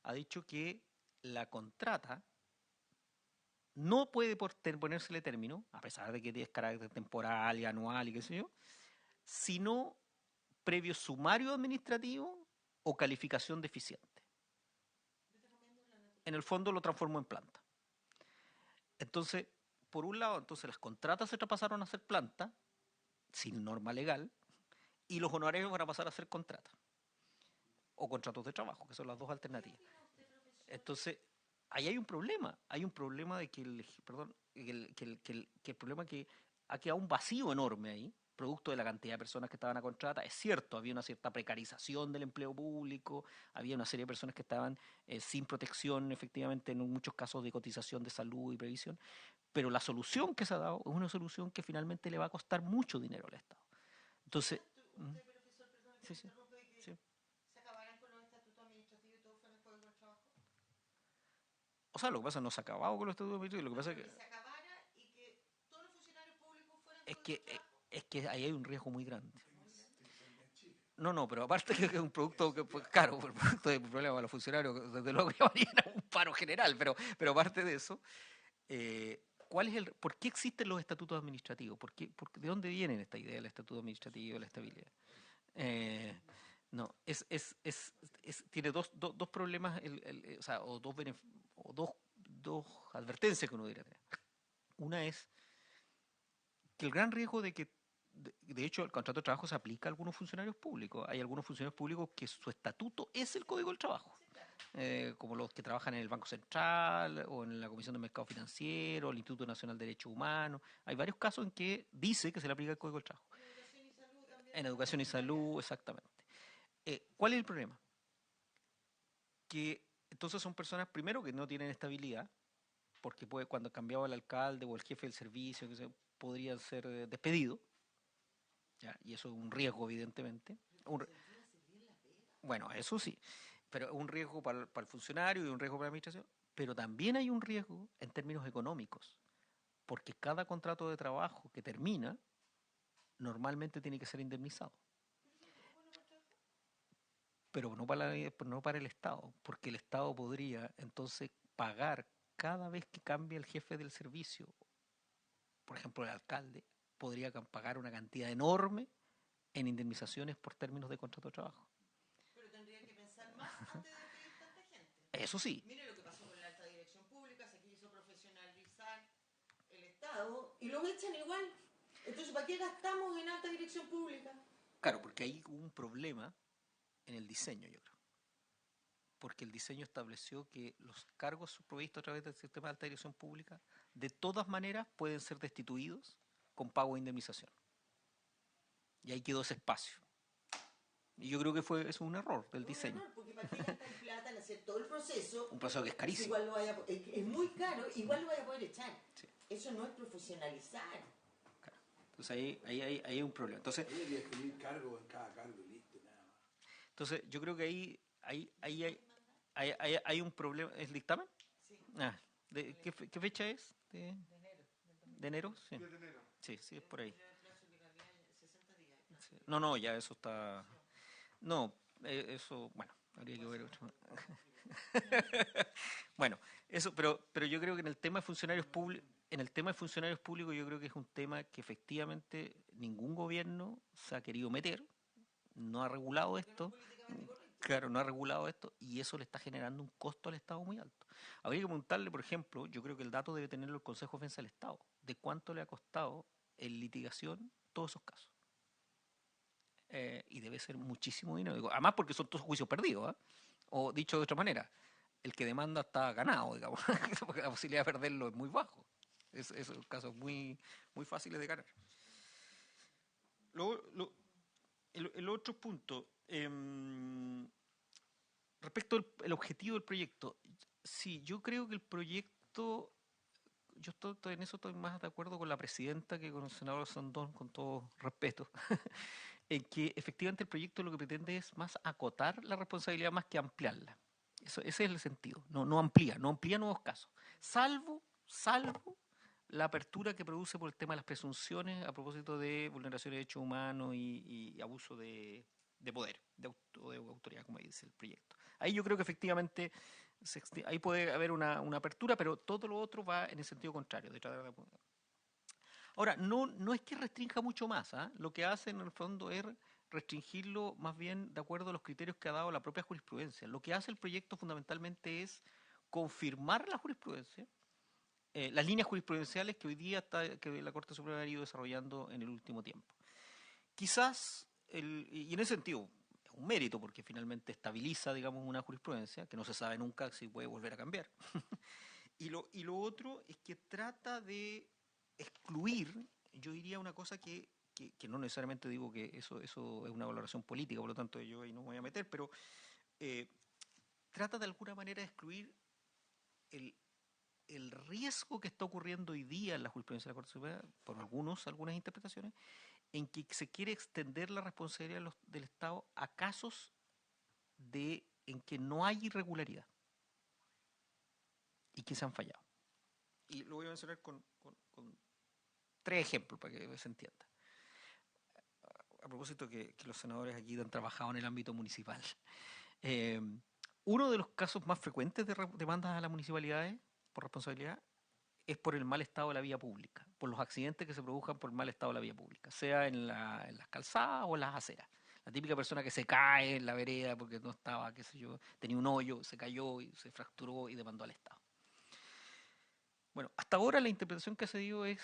ha dicho que la contrata no puede ponérsele término, a pesar de que tiene carácter temporal y anual y qué sé yo, sino previo sumario administrativo o calificación deficiente. en el fondo lo transformó en planta. Entonces, por un lado, entonces las contratas se traspasaron a ser planta, sin norma legal, y los honorarios van a pasar a ser contratas o contratos de trabajo, que son las dos alternativas. Entonces, ahí hay un problema de que el problema que ha quedado un vacío enorme ahí, producto de la cantidad de personas que estaban a contrata. Es cierto, había una cierta precarización del empleo público, había una serie de personas que estaban sin protección, efectivamente, en muchos casos de cotización de salud y previsión, pero la solución que se ha dado es una solución que finalmente le va a costar mucho dinero al Estado. Entonces, Usted, profesor, perdón que sí, me sí, interrumpa, y que sí. se acabaran con los estatutos administrativos y todo fuera el Código del Trabajo. O sea, lo que pasa no se ha acabado con los estatutos administrativos, lo que pasa Que se acabara y que todos los funcionarios públicos fueran es Código del que, Trabajo. es que ahí hay un riesgo muy grande. No, pero aparte que es un producto que, pues, claro, el producto de problema de los funcionarios, desde luego llevarían a un paro general, pero aparte de eso, ¿por qué existen los estatutos administrativos? ¿De dónde vienen esta idea del estatuto administrativo, la estabilidad? No, tiene dos problemas, o sea, dos advertencias que uno diría tener. Una es que el gran riesgo de hecho, el contrato de trabajo se aplica a algunos funcionarios públicos. Hay algunos funcionarios públicos que su estatuto es el Código del Trabajo, como los que trabajan en el Banco Central o en la Comisión de Mercado Financiero, el Instituto Nacional de Derechos Humanos. Hay varios casos en que dice que se le aplica el Código del Trabajo. En educación y salud, exactamente. ¿Cuál es el problema? Que entonces son personas, primero, que no tienen estabilidad, porque cuando cambiaba el alcalde o el jefe del servicio, podrían ser despedidos. ¿Ya? Y eso es un riesgo, evidentemente. Bueno, eso sí, pero es un riesgo para el funcionario y un riesgo para la administración, pero también hay un riesgo en términos económicos, porque cada contrato de trabajo que termina normalmente tiene que ser indemnizado. Pero no para el Estado, porque el Estado podría entonces pagar cada vez que cambia el jefe del servicio, por ejemplo el alcalde, podría pagar una cantidad enorme en indemnizaciones por términos de contrato de trabajo. Pero tendría que pensar más antes de despedir tanta gente. Eso sí. Mire lo que pasó con la alta dirección pública, se quiso profesionalizar el Estado y los echan igual. Entonces, ¿para qué gastamos en alta dirección pública? Claro, porque hay un problema en el diseño, yo creo. Porque el diseño estableció que los cargos provistos a través del sistema de alta dirección pública de todas maneras pueden ser destituidos con pago de indemnización. Y ahí quedó ese espacio. Y yo creo que es un error del diseño. Un error, porque ¿para qué gastar plata en hacer todo el proceso? Un proceso que es carísimo. Igual es muy caro, igual lo vaya a poder echar. Sí. Eso no es profesionalizar. Claro. Entonces ahí hay un problema. Entonces, hay que definir cargo en cada cargo y listo, nada más. Entonces yo creo que ahí hay un problema. ¿Es dictamen? Sí. ¿Qué fecha es? ¿De enero. ¿De enero? Sí. de enero. Sí, es por ahí. 60 días. Sí. No, ya eso está... No, eso, bueno, habría que ver otro. Bueno, eso, pero yo creo que en el tema de funcionarios públicos, yo creo que es un tema que efectivamente ningún gobierno se ha querido meter, no ha regulado esto. Claro, no ha regulado esto y eso le está generando un costo al Estado muy alto. Habría que preguntarle, por ejemplo, yo creo que el dato debe tenerlo el Consejo de Defensa del Estado, de cuánto le ha costado en litigación todos esos casos. Y debe ser muchísimo dinero. Además porque son todos juicios perdidos. O dicho de otra manera, el que demanda está ganado, digamos, porque la posibilidad de perderlo es muy bajo. Es casos muy, muy fáciles de ganar. El otro punto, respecto al objetivo del proyecto, sí, yo creo que el proyecto, en eso estoy más de acuerdo con la presidenta que con el senador Sandón, con todo respeto, en que efectivamente el proyecto lo que pretende es más acotar la responsabilidad más que ampliarla. Ese es el sentido, no amplía nuevos casos, salvo la apertura que produce por el tema de las presunciones a propósito de vulneración de derechos humanos y abuso de poder, de autoridad, como dice el proyecto. Ahí yo creo que efectivamente ahí puede haber una apertura, pero todo lo otro va en el sentido contrario. Ahora, no es que restrinja mucho más, lo que hace en el fondo es restringirlo más bien de acuerdo a los criterios que ha dado la propia jurisprudencia. Lo que hace el proyecto fundamentalmente es confirmar la jurisprudencia, las líneas jurisprudenciales que hoy día que la Corte Suprema ha ido desarrollando en el último tiempo. Quizás, y en ese sentido, es un mérito porque finalmente estabiliza, digamos, una jurisprudencia que no se sabe nunca si puede volver a cambiar. Y lo otro es que trata de excluir, yo diría una cosa que no necesariamente digo que eso es una valoración política, por lo tanto yo ahí no me voy a meter, pero trata de alguna manera de excluir el riesgo que está ocurriendo hoy día en la jurisprudencia de la Corte Suprema, por algunas interpretaciones, en que se quiere extender la responsabilidad del Estado a casos en que no hay irregularidad y que se han fallado. Y lo voy a mencionar con 3 ejemplos para que se entienda. A propósito que los senadores aquí han trabajado en el ámbito municipal. Uno de los casos más frecuentes de demandas a las municipalidades por responsabilidad es por el mal estado de la vía pública, por los accidentes que se produzcan por el mal estado de la vía pública, sea en las calzadas o en las aceras. La típica persona que se cae en la vereda porque no estaba, qué sé yo, tenía un hoyo, se cayó y se fracturó y demandó al Estado. Bueno, hasta ahora la interpretación que se dio es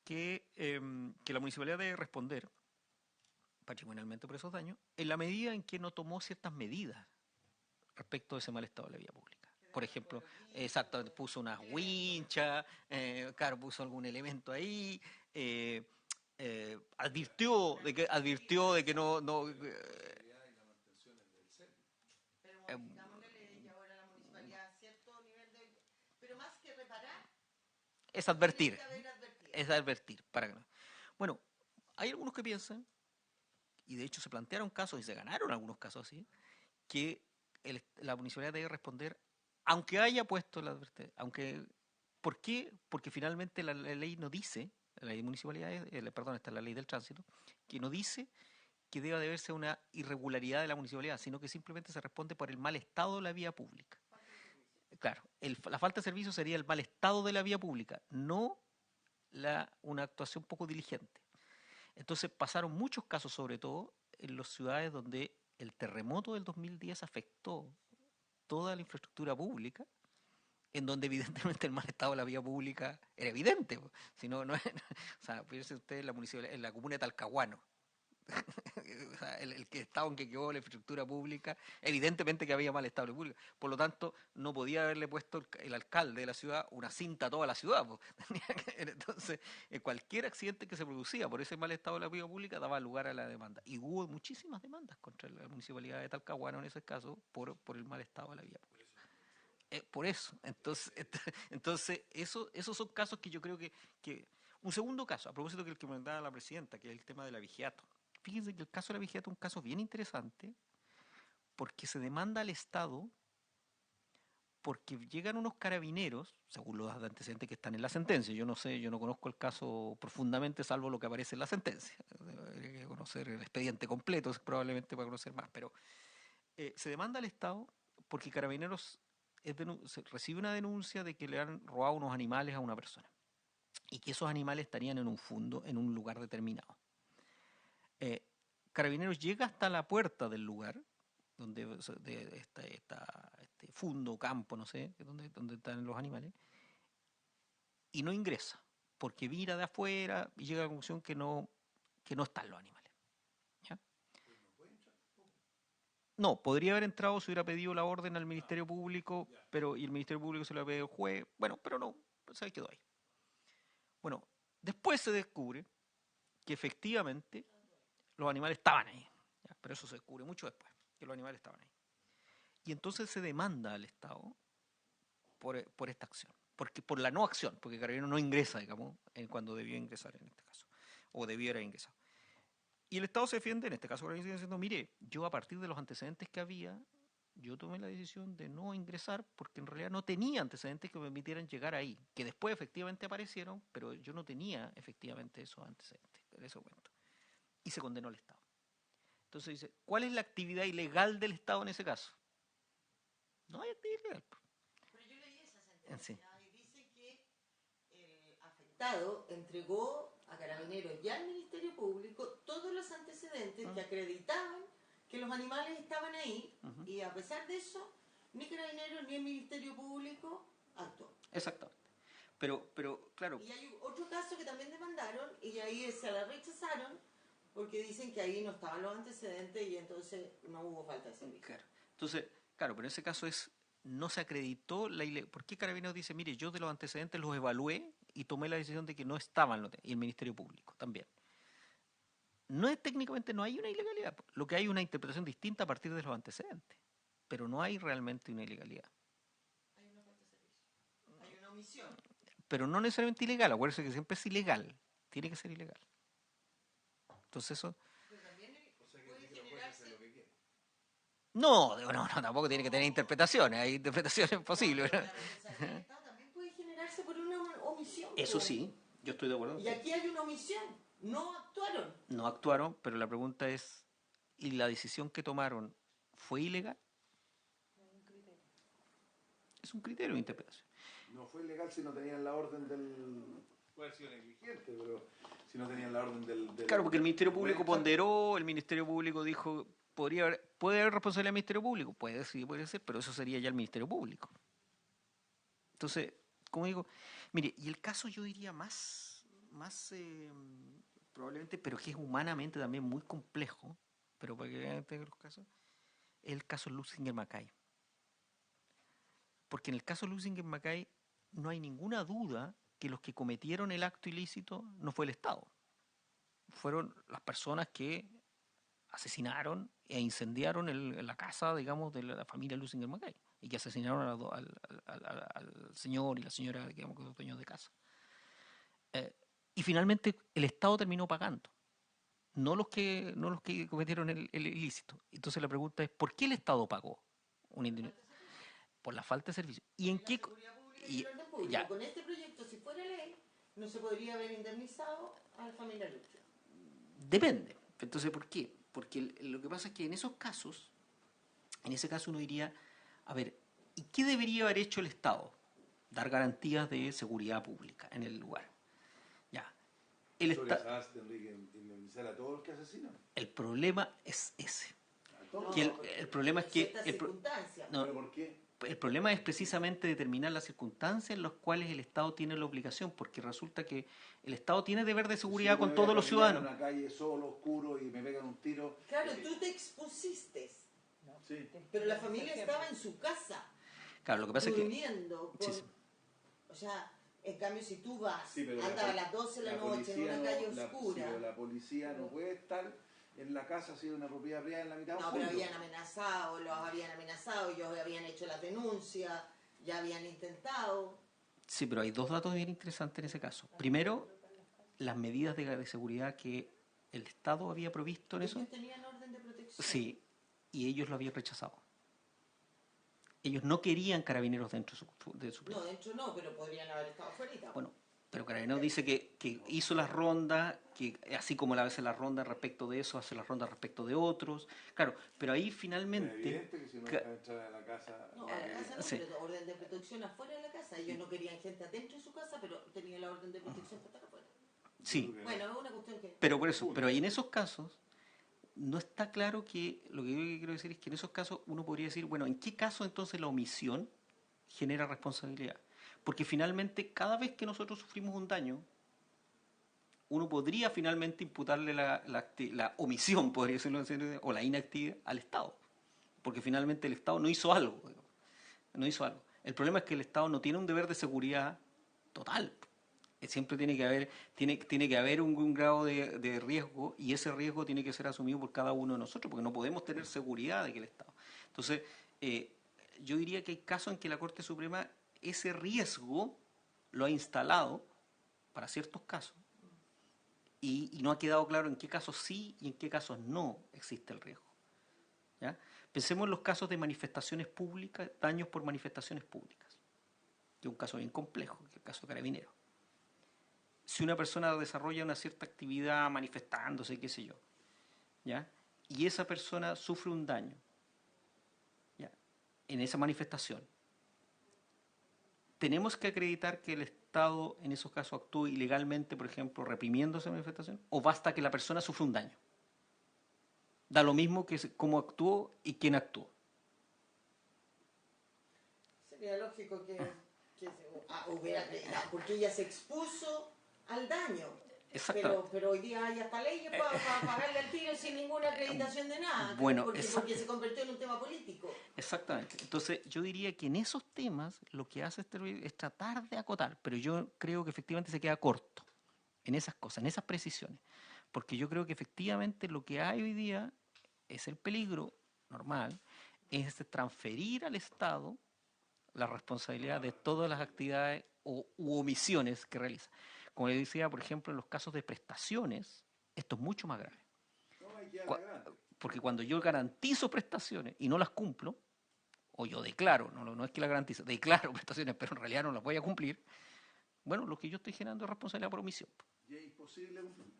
que la municipalidad debe responder patrimonialmente por esos daños en la medida en que no tomó ciertas medidas respecto de ese mal estado de la vía pública. Por ejemplo, exactamente, puso unas winchas, claro, puso algún elemento ahí, advirtió de que no Pero modificamos la ley y ahora la municipalidad a cierto nivel de... Pero más que reparar, es advertir, tiene que haber advertido. es advertir, para que no. Bueno, hay algunos que piensan, y de hecho se plantearon casos y se ganaron algunos casos así, que la municipalidad debe responder aunque haya puesto la advertencia. ¿Por qué? Porque finalmente la ley no dice, la ley de municipalidades, perdón, está la ley del tránsito, que no dice que deba deberse a una irregularidad de la municipalidad, sino que simplemente se responde por el mal estado de la vía pública. Claro, la falta de servicio sería el mal estado de la vía pública, no una actuación poco diligente. Entonces pasaron muchos casos, sobre todo en las ciudades donde el terremoto del 2010 afectó toda la infraestructura pública, en donde evidentemente el mal estado de la vía pública era evidente. Si no, o sea, fíjense ustedes en la comuna de Talcahuano. O sea, el estado en que quedó la infraestructura pública, evidentemente que había mal estado público. Por lo tanto, no podía haberle puesto el alcalde de la ciudad una cinta a toda la ciudad. Entonces, cualquier accidente que se producía por ese mal estado de la vía pública daba lugar a la demanda. Y hubo muchísimas demandas contra la municipalidad de Talcahuano en ese caso por el mal estado de la vía pública. Por eso. Entonces esos son casos que yo creo que... Un segundo caso, a propósito que el que me mandaba la presidenta, que es el tema del abigeato. Fíjense que el caso del abigeato es un caso bien interesante porque se demanda al Estado porque llegan unos carabineros, según los antecedentes que están en la sentencia. Yo no sé, yo no conozco el caso profundamente, salvo lo que aparece en la sentencia. Debería que conocer el expediente completo, probablemente para conocer más. Pero se demanda al Estado porque Carabineros recibe una denuncia de que le han robado unos animales a una persona y que esos animales estarían en un fondo, en un lugar determinado. Carabineros llega hasta la puerta del lugar donde este fundo, campo, no sé, donde están los animales, y no ingresa, porque mira de afuera y llega a la conclusión que no están los animales. ¿Ya? No, podría haber entrado si hubiera pedido la orden al Ministerio Público, y el Ministerio Público se lo ha pedido al juez, bueno, pero no, se quedó ahí. Bueno, después se descubre que efectivamente los animales estaban ahí, ¿ya? Pero eso se descubre mucho después, que los animales estaban ahí. Y entonces se demanda al Estado por esta acción, por la no acción, porque Carabineros no ingresa, digamos, cuando debió ingresar en este caso, o debiera ingresar. Y el Estado se defiende, en este caso Carabineros diciendo, mire, yo a partir de los antecedentes que había, yo tomé la decisión de no ingresar porque en realidad no tenía antecedentes que me permitieran llegar ahí, que después efectivamente aparecieron, pero yo no tenía efectivamente esos antecedentes en ese momento. Y se condenó al Estado. Entonces dice, ¿cuál es la actividad ilegal del Estado en ese caso? No hay actividad ilegal. Pero yo leí esa sentencia Sí. y dice que el afectado entregó a Carabineros y al Ministerio Público todos los antecedentes que acreditaban que los animales estaban ahí y a pesar de eso ni Carabineros ni el Ministerio Público actuó. Exactamente. Pero claro, Y hay otro caso que también demandaron y ahí se la rechazaron porque dicen que ahí no estaban los antecedentes y entonces no hubo falta de servicio. claro. Entonces, claro, pero en ese caso no se acreditó la ilegalidad. ¿Por qué Carabineros dice, mire, yo de los antecedentes los evalué y tomé la decisión de que no estaban y el Ministerio Público también? Técnicamente no hay una ilegalidad. Lo que hay es una interpretación distinta a partir de los antecedentes. Pero no hay realmente una ilegalidad. Hay una falta de servicio. Hay una omisión. Pero no necesariamente ilegal. Acuérdense que siempre es ilegal. Tiene que ser ilegal. Entonces eso... Pero también puede generarse... No, tampoco tiene que tener interpretaciones. Hay interpretaciones posibles. La responsabilidad del Estado también puede generarse por una omisión. Eso sí, yo estoy de acuerdo. Y aquí hay una omisión. No actuaron. No actuaron, pero la pregunta es, ¿y la decisión que tomaron fue ilegal? Es un criterio de interpretación. No fue ilegal si no tenían la orden del... Puede haber sido negligente, pero si no tenían la orden del... Claro, porque el Ministerio Público ponderó, el Ministerio Público dijo, ¿puede haber responsabilidad del Ministerio Público? Puede, sí, puede ser, pero eso sería ya el Ministerio Público. Entonces, como digo, mire, y el caso yo diría más probablemente, pero que es humanamente también muy complejo, pero para que vean los casos, es el caso Lusinger-Mackay. Porque en el caso Lusinger-Mackay no hay ninguna duda que los que cometieron el acto ilícito no fue el Estado. Fueron las personas que asesinaron e incendiaron la casa, digamos, de la familia Lusinger-Mackay y que asesinaron al señor y la señora, digamos, que son dueños de casa. Y finalmente el Estado terminó pagando, no los que cometieron el ilícito. Entonces la pregunta es, ¿por qué el Estado pagó una indemnización? Por la falta de servicio. ¿Y en qué? Ya. Con este proyecto, si fuera ley, no se podría haber indemnizado a la familia Lucho. Depende. Entonces, ¿por qué? Porque lo que pasa es que en ese caso uno diría, a ver, ¿y qué debería haber hecho el Estado? Dar garantías de seguridad pública en el lugar. Ya. ¿Tendría que indemnizar a todos los que asesinan? El problema es ese. No, el problema es que... ¿Pero por qué? El problema es precisamente determinar las circunstancias en las cuales el Estado tiene la obligación, porque resulta que el Estado tiene deber de seguridad con todos los ciudadanos. En una calle solo, oscuro, y me pegan un tiro. Claro, tú te expusiste, Sí. pero la familia estaba en su casa, Claro, lo que pasa durmiendo. es que... Sí. O sea, en cambio, si tú vas, Sí, pero andas a las 12 de la noche en una calle oscura... La policía no puede estar en la casa, ha sido una propiedad privada en la mitad. No, pero habían amenazado, ellos habían hecho las denuncias, ya habían intentado. Sí, pero hay dos datos bien interesantes en ese caso. Primero, las medidas de seguridad que el Estado había provisto en eso. Ellos tenían orden de protección. Sí, y ellos lo habían rechazado. Ellos no querían carabineros dentro de su No, dentro no, pero podrían haber estado fuera. Bueno, pero Carabineros dice que hizo las rondas, que así como hace las rondas respecto de eso, hace las rondas respecto de otros. Claro, pero ahí finalmente... Es evidente que si no dejan entrar a la casa... No, a la casa no, sí. pero orden de protección afuera de la casa. Ellos no querían gente adentro de su casa, pero tenían la orden de protección para estar afuera. Sí, Bueno, es una cuestión que... pero por eso, pero ahí en esos casos no está claro que, lo que yo quiero decir es que en esos casos uno podría decir, bueno, ¿en qué caso entonces la omisión genera responsabilidad? Porque finalmente cada vez que nosotros sufrimos un daño, uno podría finalmente imputarle la omisión, podría decirlo así, o la inactividad al Estado. Porque finalmente el Estado no hizo algo. No hizo algo. El problema es que el Estado no tiene un deber de seguridad total. Siempre tiene que haber un grado de riesgo, y ese riesgo tiene que ser asumido por cada uno de nosotros, porque no podemos tener seguridad de que el Estado. Entonces, yo diría que hay casos en que la Corte Suprema ese riesgo lo ha instalado para ciertos casos y no ha quedado claro en qué casos sí y en qué casos no existe el riesgo. ¿Ya? Pensemos en los casos de manifestaciones públicas, daños por manifestaciones públicas, que es un caso bien complejo, que es el caso de Carabineros. Si una persona desarrolla una cierta actividad manifestándose, qué sé yo, ¿ya? Y esa persona sufre un daño, ¿ya?, en esa manifestación, ¿tenemos que acreditar que el Estado en esos casos actúe ilegalmente, por ejemplo, reprimiendo esa manifestación? ¿O basta que la persona sufra un daño? Da lo mismo que cómo actuó y quién actuó. Sería lógico que hubiera acreditado, porque ella se expuso al daño. Exactamente. Pero hoy día hay hasta leyes para pagarle al tiro sin ninguna acreditación de nada, Bueno, porque se convirtió en un tema político. Exactamente. Entonces, yo diría que en esos temas lo que hace este proyecto es tratar de acotar, pero yo creo que efectivamente se queda corto en esas cosas, en esas precisiones. Porque yo creo que efectivamente lo que hay hoy día es el peligro normal, es transferir al Estado la responsabilidad de todas las actividades u omisiones que realiza. Como le decía, por ejemplo, en los casos de prestaciones, esto es mucho más grave. Porque cuando yo garantizo prestaciones y no las cumplo, o yo declaro, no es que las garantizo, declaro prestaciones, pero en realidad no las voy a cumplir, bueno, lo que yo estoy generando es responsabilidad por omisión. Y es imposible cumplir.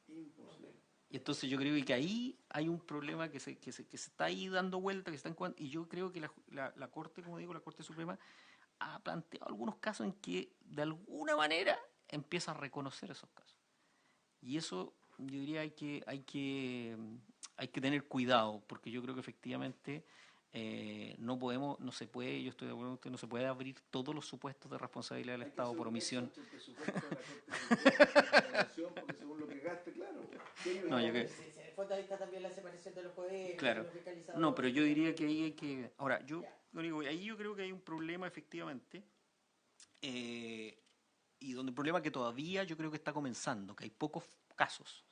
Imposible. Y entonces yo creo que ahí hay un problema que se está ahí dando vuelta, y yo creo que la Corte, como digo, la Corte Suprema, ha planteado algunos casos en que de alguna manera empieza a reconocer esos casos. Y eso yo diría hay que tener cuidado, porque yo creo que efectivamente no se puede, yo estoy de acuerdo con usted, no se puede abrir todos los supuestos de responsabilidad del Estado por omisión. Porque según lo que gaste, claro. No, yo creo. En el fondo ahí está también la separación de los poderes, Claro. los fiscalizadores. No, pero yo diría que ahí hay que. Ahora, ahí yo creo que hay un problema efectivamente. Y donde el problema que todavía yo creo que está comenzando, que hay pocos casos.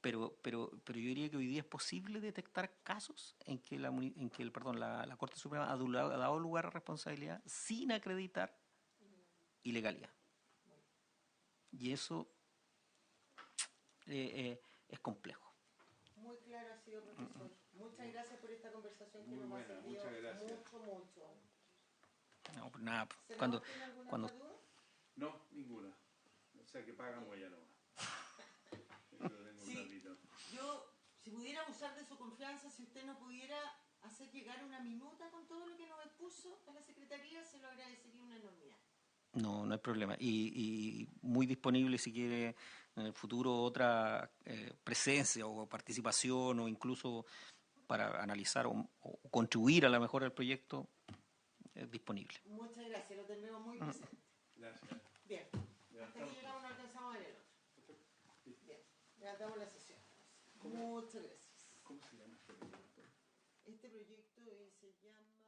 Pero yo diría que hoy día es posible detectar casos en que la Corte Suprema ha dado lugar a responsabilidad sin acreditar ilegalidad. Y eso es complejo. Muy claro ha sido, profesor. Muchas gracias por esta conversación que nos ha servido mucho. No, pues nada. ¿Senador, tiene alguna otra duda? No, ninguna. O sea que pagamos ya nomás. Si pudiera abusar de su confianza, si usted nos pudiera hacer llegar una minuta con todo lo que nos expuso a la Secretaría, se lo agradecería una enormidad. No hay problema. Y muy disponible si quiere en el futuro otra presencia o participación o incluso para analizar o contribuir a la mejora del proyecto, es disponible. Muchas gracias, lo tendremos muy presente. Gracias. Bien, hasta aquí llegamos, no alcanzamos a ver el otro. Bien, levantamos la sesión. Muchas gracias. ¿Cómo se llama este proyecto? Este proyecto se llama...